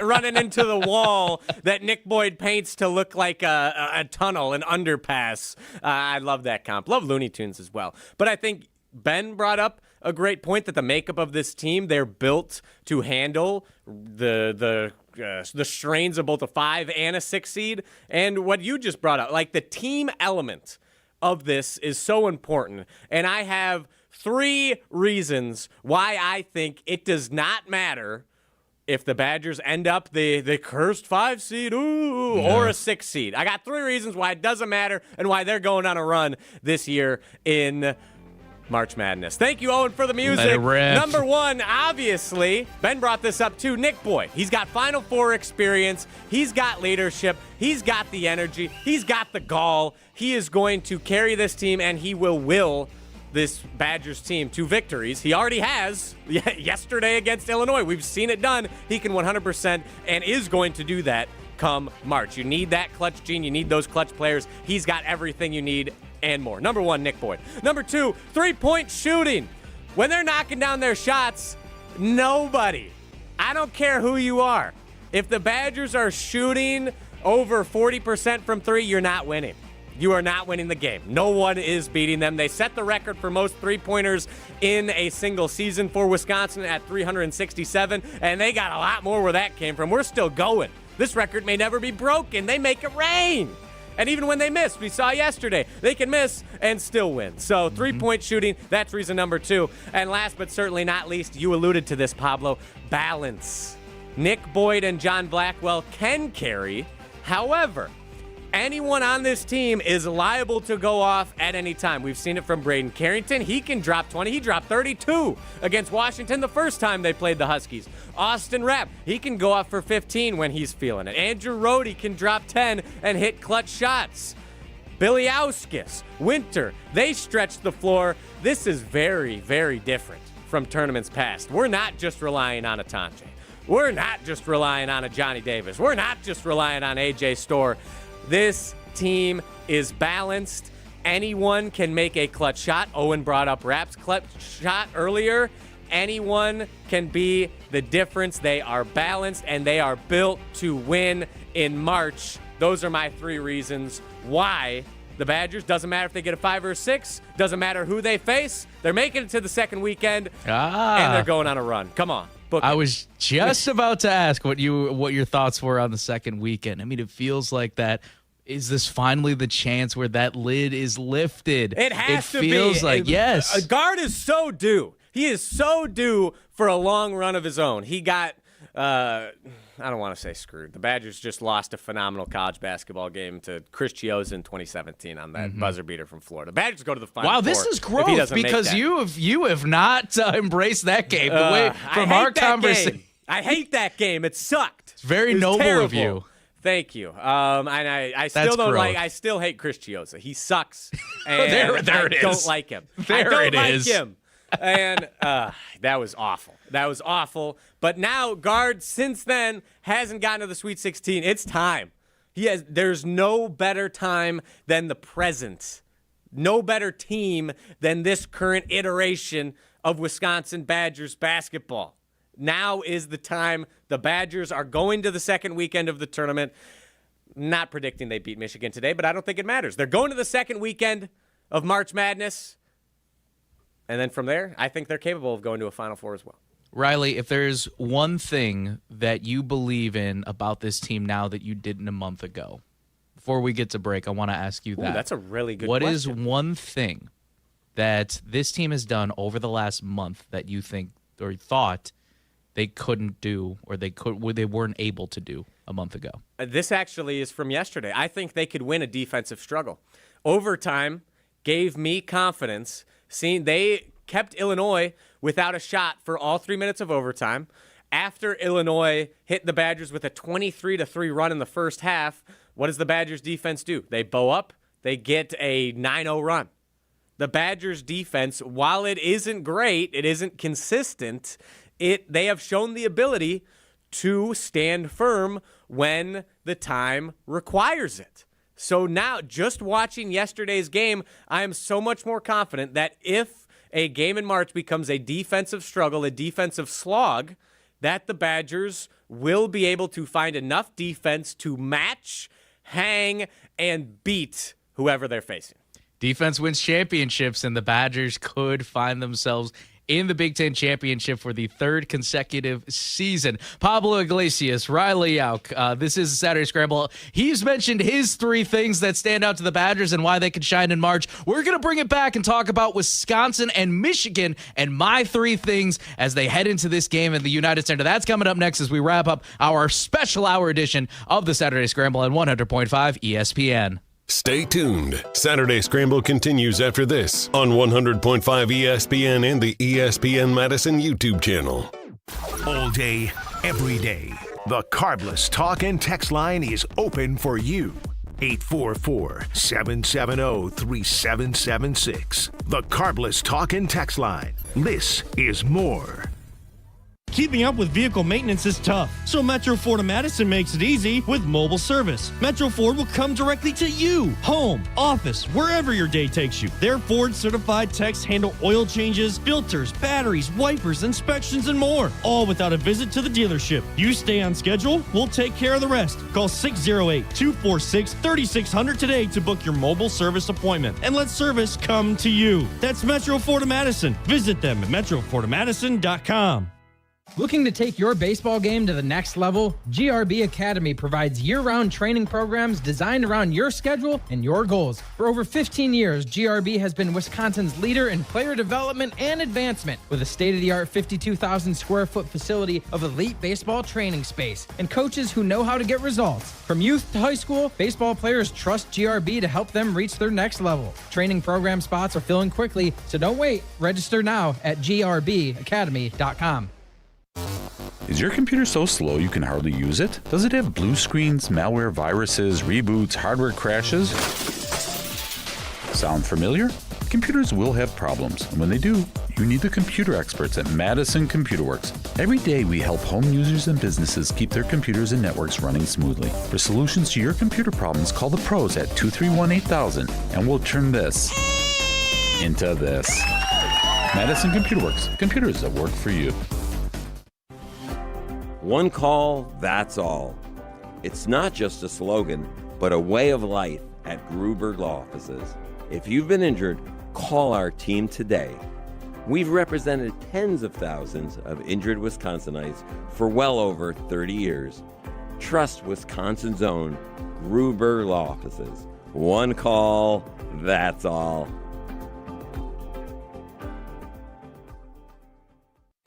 running into the wall that Nick Boyd paints to look like a tunnel, an underpass. I love that comp. Love Looney Tunes as well. But I think Ben brought up a great point that the makeup of this team, they're built to handle the strains of both a 5 and a 6 seed. And what you just brought up, like the team element of this is so important. And I have 3 reasons why I think it does not matter if the Badgers end up the cursed 5 seed or a 6 seed. I got 3 reasons why it doesn't matter and why they're going on a run this year in March Madness. Thank you, Owen, for the music. Let it rip. Number one, obviously, Ben brought this up too, Nick Boyd. He's got Final Four experience. He's got leadership. He's got the energy. He's got the gall. He is going to carry this team, and he will this Badgers team to victories. He already has yesterday against Illinois. We've seen it done. He can 100% and is going to do that come March. You need that clutch gene. You need those clutch players. He's got everything you need and more. Number one, Nick Boyd. Number two, three-point shooting. When they're knocking down their shots, nobody, I don't care who you are, if the Badgers are shooting over 40% from three, you're not winning. You are not winning the game. No one is beating them. They set the record for most three-pointers in a single season for Wisconsin at 367, and they got a lot more where that came from. We're still going. This record may never be broken. They make it rain. And even when they miss, we saw yesterday, they can miss and still win. So three-point shooting, that's reason number two. And last but certainly not least, you alluded to this, Pablo, balance. Nick Boyd and John Blackwell can carry. However, anyone on this team is liable to go off at any time. We've seen it from Braden Carrington. He can drop 20. He dropped 32 against Washington the first time they played the Huskies. Austin Rapp, he can go off for 15 when he's feeling it. Andrew Rohde can drop 10 and hit clutch shots. Billiauskas, Winter, they stretch the floor. This is very, very different from tournaments past. We're not just relying on Atonje. We're not just relying on a Johnny Davis. We're not just relying on A.J. Storr. This team is balanced. Anyone can make a clutch shot. Owen brought up Rapp's clutch shot earlier. Anyone can be the difference. They are balanced, and they are built to win in March. Those are my three reasons why the Badgers, doesn't matter if they get a 5 or a 6, doesn't matter who they face, they're making it to the second weekend, and they're going on a run. Come on. I was just about to ask what your thoughts were on the second weekend. I mean, it feels like that. Is this finally the chance where that lid is lifted? It has to be. It feels like, yes. A guard is so due. He is so due for a long run of his own. He got, I don't want to say screwed. The Badgers just lost a phenomenal college basketball game to Chris Chioza in 2017 on that buzzer beater from Florida. Badgers go to the Final Four. Wow, this is growth because you have not embraced that game the way from our conversation. I hate that game. It sucked. It's very noble terrible of you. Thank you. And I still don't like. I still hate Chris Chioza. He sucks. And there it is. I don't like him. There I it don't like is. him. And that was awful. That was awful. But now guard since then hasn't gotten to the Sweet 16. It's time. There's no better time than the present. No better team than this current iteration of Wisconsin Badgers basketball. Now is the time. The Badgers are going to the second weekend of the tournament. Not predicting they beat Michigan today, but I don't think it matters. They're going to the second weekend of March Madness. And then from there, I think they're capable of going to a Final Four as well. Riley, if there's one thing that you believe in about this team now that you didn't a month ago, before we get to break, I want to ask you that. Ooh, that's a really good question. What is question. one thing that this team has done over the last month that you think or thought they couldn't do or they weren't able to do a month ago? This actually is from yesterday. I think they could win a defensive struggle. Overtime gave me confidence. They kept Illinois without a shot for all 3 minutes of overtime. After Illinois hit the Badgers with a 23-3 run in the first half, what does the Badgers defense do? They bow up. They get a 9-0 run. The Badgers defense, while it isn't great, it isn't consistent, they have shown the ability to stand firm when the time requires it. So now, just watching yesterday's game, I am so much more confident that if a game in March becomes a defensive struggle, a defensive slog, that the Badgers will be able to find enough defense to match, hang, and beat whoever they're facing. Defense wins championships, and the Badgers could find themselves in the Big Ten Championship for the third consecutive season. Pablo Iglesias, Riley Jauch, this is the Saturday Scramble. He's mentioned his three things that stand out to the Badgers and why they can shine in March. We're going to bring it back and talk about Wisconsin and Michigan and my three things as they head into this game in the United Center. That's coming up next as we wrap up our special hour edition of the Saturday Scramble on 100.5 ESPN. Stay tuned. Saturday Scramble continues after this on 100.5 ESPN and the ESPN Madison YouTube channel. All day, every day. The Carbless Talk and Text line is open for you. 844-770-3776. The Carbless Talk and Text line. This is more. Keeping up with vehicle maintenance is tough, so Metro Ford of Madison makes it easy with mobile service. Metro Ford will come directly to you, home, office, wherever your day takes you. Their Ford-certified techs handle oil changes, filters, batteries, wipers, inspections, and more, all without a visit to the dealership. You stay on schedule, we'll take care of the rest. Call 608-246-3600 today to book your mobile service appointment, and let service come to you. That's Metro Ford of Madison. Visit them at metrofordofmadison.com. Looking to take your baseball game to the next level? GRB Academy provides year-round training programs designed around your schedule and your goals. For over 15 years, GRB has been Wisconsin's leader in player development and advancement with a state-of-the-art 52,000 square foot facility of elite baseball training space and coaches who know how to get results. From youth to high school, baseball players trust GRB to help them reach their next level. Training program spots are filling quickly, so don't wait. Register now at grbacademy.com. Is your computer so slow you can hardly use it? Does it have blue screens, malware, viruses, reboots, hardware crashes? Sound familiar? Computers will have problems, and when they do, you need the computer experts at Madison Computer Works. Every day we help home users and businesses keep their computers and networks running smoothly. For solutions to your computer problems, call the pros at 231-8000, and we'll turn this into this. Madison Computer Works. Computers that work for you. One call, that's all. It's not just a slogan, but a way of life at Gruber Law Offices. If you've been injured, call our team today. We've represented tens of thousands of injured Wisconsinites for well over 30 years. Trust Wisconsin's own Gruber Law Offices. One call, that's all.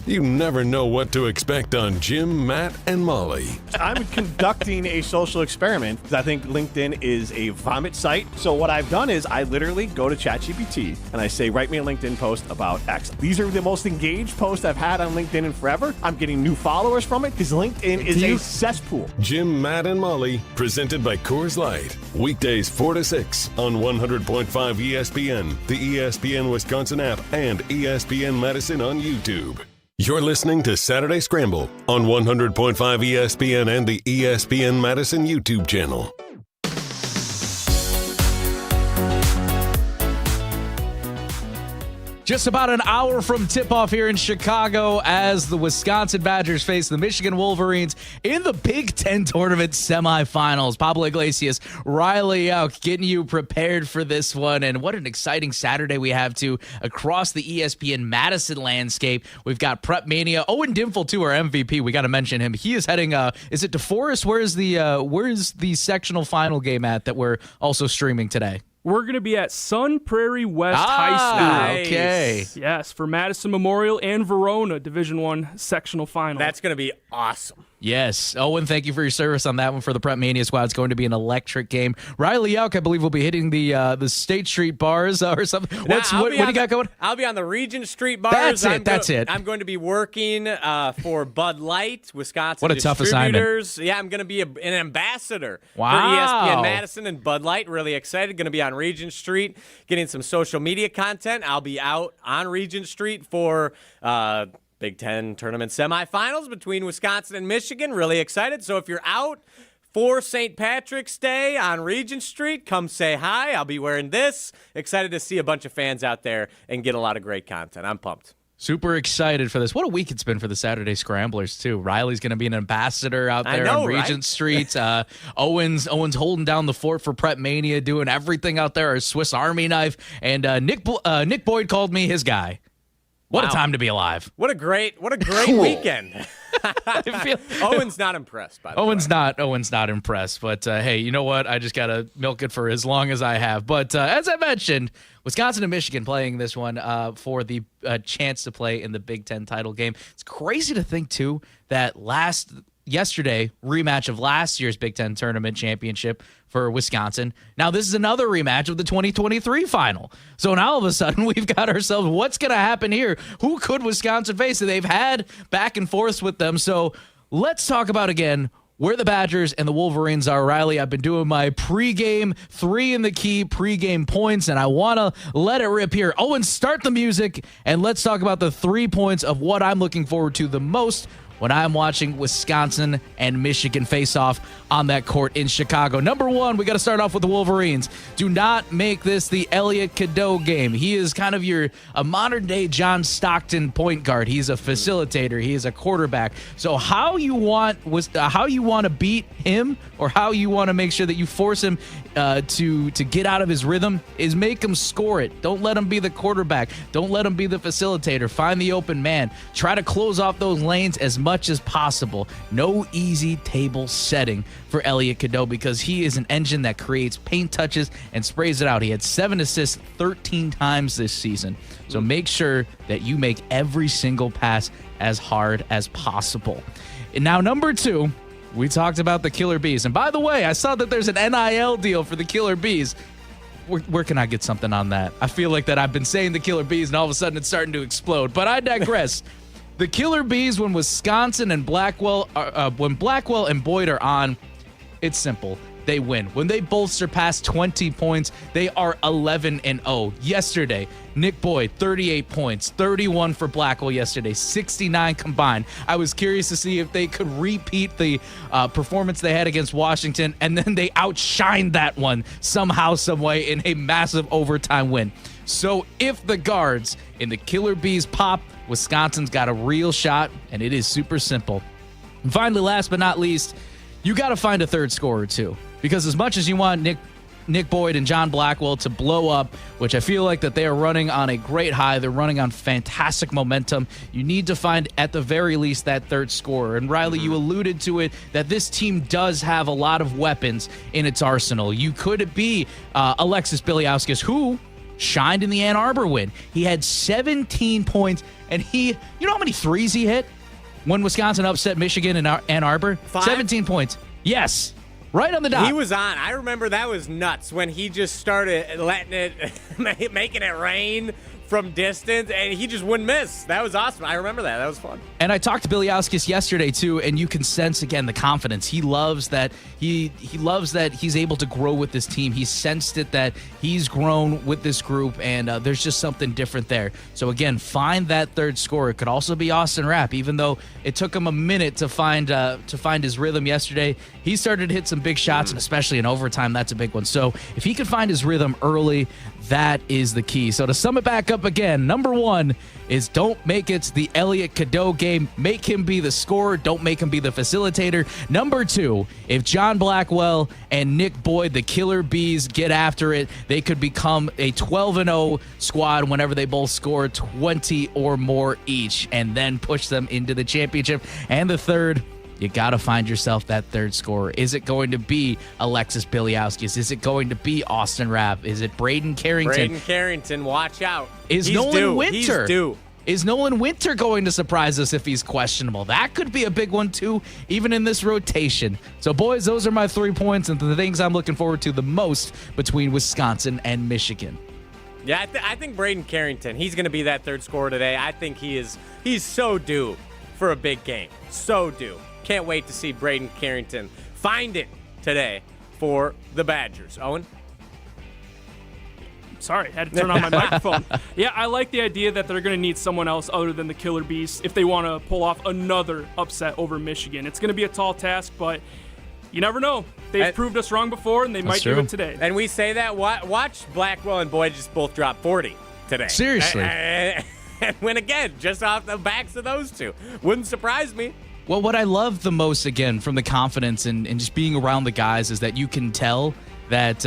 You never know what to expect on Jim, Matt, and Molly. I'm conducting a social experiment because I think LinkedIn is a vomit site. So what I've done is I literally go to ChatGPT and I say, write me a LinkedIn post about X. These are the most engaged posts I've had on LinkedIn in forever. I'm getting new followers from it because LinkedIn is a cesspool. Jim, Matt, and Molly, presented by Coors Light. Weekdays 4 to 6 on 100.5 ESPN, the ESPN Wisconsin app, and ESPN Madison on YouTube. You're listening to Saturday Scramble on 100.5 ESPN and the ESPN Madison YouTube channel. Just about an hour from tip-off here in Chicago as the Wisconsin Badgers face the Michigan Wolverines in the Big Ten tournament semifinals. Pablo Iglesias, Riley out, getting you prepared for this one. And what an exciting Saturday we have, too, across the ESPN Madison landscape. We've got Prep Mania. Owen Dimfel, too, our MVP. We got to mention him. He is heading, is it DeForest? Where is the sectional final game at that we're also streaming today? We're going to be at Sun Prairie West High School. Okay. Yes, for Madison Memorial and Verona Division I sectional final. That's going to be awesome. Yes. Owen, thank you for your service on that one for the Prep Mania squad. It's going to be an electric game. Riley Jauch, I believe, will be hitting the State Street bars or something. What do you got going? I'll be on the Regent Street bars. That's it. I'm going to be working for Bud Light, Wisconsin What a tough assignment. Yeah, I'm going to be an ambassador for Wow. ESPN Madison and Bud Light. Really excited. Going to be on Regent Street, getting some social media content. I'll be out on Regent Street for Big Ten tournament semifinals between Wisconsin and Michigan. Really excited. So if you're out for St. Patrick's Day on Regent Street, come say hi. I'll be wearing this. Excited to see a bunch of fans out there and get a lot of great content. I'm pumped. Super excited for this. What a week it's been for the Saturday Scramblers, too. Riley's going to be an ambassador out there on Regent Street. Owen's holding down the fort for Prep Mania, doing everything out there, a Swiss Army knife. And Nick Boyd called me his guy. What a time to be alive. What a great weekend. Owen's not impressed, by the way. Owen's not impressed. But, hey, you know what? I just got to milk it for as long as I have. But as I mentioned, Wisconsin and Michigan playing this one for the chance to play in the Big Ten title game. It's crazy to think, too, that last yesterday, rematch of last year's Big Ten Tournament Championship for Wisconsin. Now this is another rematch of the 2023 final. So now all of a sudden we've got ourselves, what's going to happen here? Who could Wisconsin face? They've had back and forth with them. So let's talk about, again, where the Badgers and the Wolverines are. Riley, I've been doing my pregame 3 in the key pregame points, and I want to let it rip here. Owen, start the music, and let's talk about the 3 points of what I'm looking forward to the most when I'm watching Wisconsin and Michigan face off on that court in Chicago. Number 1, we got to start off with the Wolverines. Do not make this the Elliot Cadeau game. He is kind of a modern-day John Stockton point guard. He's a facilitator. He is a quarterback. So how you want to beat him, or how you want to make sure that you force him to get out of his rhythm, is make him score it. Don't let him be the quarterback. Don't let him be the facilitator. Find the open man. Try to close off those lanes as much as possible. No easy table setting for Elliot Cadeau, because he is an engine that creates paint touches and sprays it out. He had 7 assists 13 times this season. So make sure that you make every single pass as hard as possible. And now, number 2, we talked about the Killer Bees. And by the way, I saw that there's an NIL deal for the Killer Bees. Where can I get something on that? I feel like that I've been saying the Killer Bees, and all of a sudden it's starting to explode. But I digress. The Killer Bees, when Wisconsin and Blackwell and Boyd are on, it's simple. They win. When they both surpass 20 points, they are 11-0. Yesterday, Nick Boyd, 38 points, 31 for Blackwell yesterday, 69 combined. I was curious to see if they could repeat the performance they had against Washington, and then they outshined that one somehow, some way, in a massive overtime win. So if the guards in the Killer Bees pop, Wisconsin's got a real shot, and it is super simple. And finally, last but not least, you got to find a third scorer too, because as much as you want Nick Boyd and John Blackwell to blow up, which I feel like that they are running on a great high, they're running on fantastic momentum, you need to find at the very least that third scorer. And Riley, you alluded to it, that this team does have a lot of weapons in its arsenal. You could be Alexis Iglesias, who shined in the Ann Arbor win. He had 17 points, and you know how many threes he hit when Wisconsin upset Michigan in Ann Arbor? 5? 17 points. Yes. Right on the dot. He was on. I remember that was nuts when he just started letting it, making it rain from distance, and he just wouldn't miss. That was awesome. I remember that. That was fun. And I talked to Iglesias yesterday too, and you can sense again the confidence. He loves that he loves that he's able to grow with this team. He sensed it, that he's grown with this group, and there's just something different there. So again, find that third scorer. It could also be Austin Rapp, even though it took him a minute to find his rhythm yesterday. He started to hit some big shots, and especially in overtime, that's a big one. So if he could find his rhythm early, that is the key. So to sum it back up again, number 1 is don't make it the Elliot Cadeau game. Make him be the scorer. Don't make him be the facilitator. Number 2, if John Blackwell and Nick Boyd, the Killer Bees, get after it, they could become a 12-0 squad whenever they both score 20 or more each, and then push them into the championship. And the third, you got to find yourself that third scorer. Is it going to be Alexis Iglesias? Is it going to be Austin Rapp? Is it Braden Carrington? Braden Carrington, watch out. Is Nolan Winter? Is Nolan Winter going to surprise us if he's questionable? That could be a big one too, even in this rotation. So boys, those are my 3 points and the things I'm looking forward to the most between Wisconsin and Michigan. Yeah, I think Braden Carrington, he's going to be that third scorer today. I think he's so due for a big game. So due. Can't wait to see Braden Carrington find it today for the Badgers. Owen? Sorry, had to turn on my microphone. Yeah, I like the idea that they're going to need someone else other than the Killer Bees if they want to pull off another upset over Michigan. It's going to be a tall task, but you never know. They've proved us wrong before, and they might do it today. And we say that. Watch Blackwell and Boyd just both drop 40 today. Seriously. And win again, just off the backs of those two. Wouldn't surprise me. Well, what I love the most, again, from the confidence and just being around the guys is that you can tell that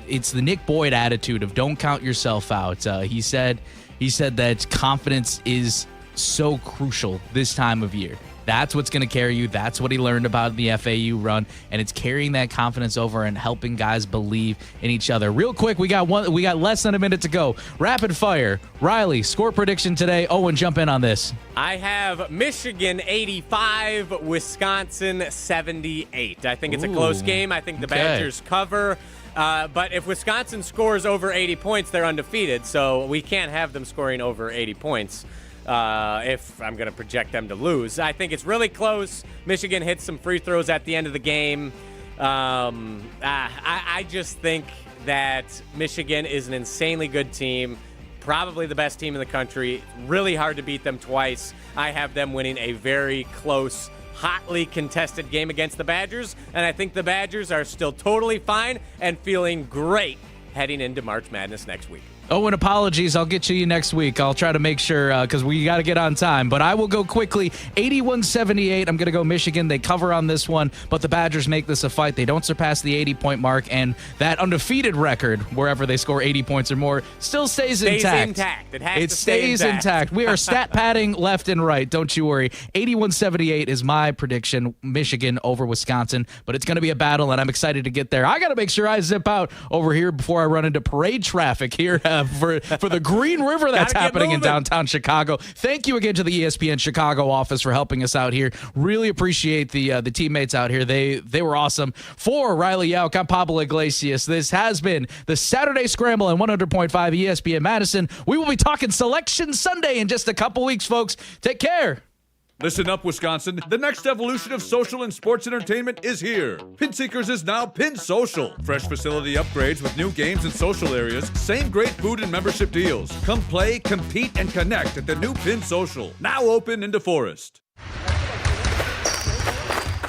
it's the Nick Boyd attitude of don't count yourself out. He said that confidence is so crucial this time of year. That's what's going to carry you. That's what he learned about the FAU run, and it's carrying that confidence over and helping guys believe in each other. Real quick, we got less than a minute to go. Rapid fire. Riley, score prediction today. Owen, jump in on this. I have Michigan 85, Wisconsin 78. I think it's a close game. I think the Badgers cover. But if Wisconsin scores over 80 points, they're undefeated. So we can't have them scoring over 80 points if I'm going to project them to lose. I think it's really close. Michigan hits some free throws at the end of the game. I just think that Michigan is an insanely good team. Probably the best team in the country. Really hard to beat them twice. I have them winning a very close, hotly contested game against the Badgers, and I think the Badgers are still totally fine and feeling great heading into March Madness next week. Owen, apologies. I'll get you next week. I'll try to make sure because we got to get on time. But I will go quickly. 81-78. I'm going to go Michigan. They cover on this one, but the Badgers make this a fight. They don't surpass the 80-point mark, and that undefeated record, wherever they score 80 points or more, still stays intact. It stays intact. We are stat padding left and right. Don't you worry. 81-78 is my prediction. Michigan over Wisconsin, but it's going to be a battle, and I'm excited to get there. I got to make sure I zip out over here before I run into parade traffic here. For the Green River that's happening in downtown Chicago. Thank you again to the ESPN Chicago office for helping us out here. Really appreciate the teammates out here. They were awesome. For Riley Jauch, I'm Pablo Iglesias. This has been the Saturday Scramble on 100.5 ESPN Madison. We will be talking Selection Sunday in just a couple weeks, folks. Take care. Listen up, Wisconsin. The next evolution of social and sports entertainment is here. PinSeekers is now Pin Social. Fresh facility upgrades with new games and social areas. Same great food and membership deals. Come play, compete, and connect at the new Pin Social. Now open in DeForest.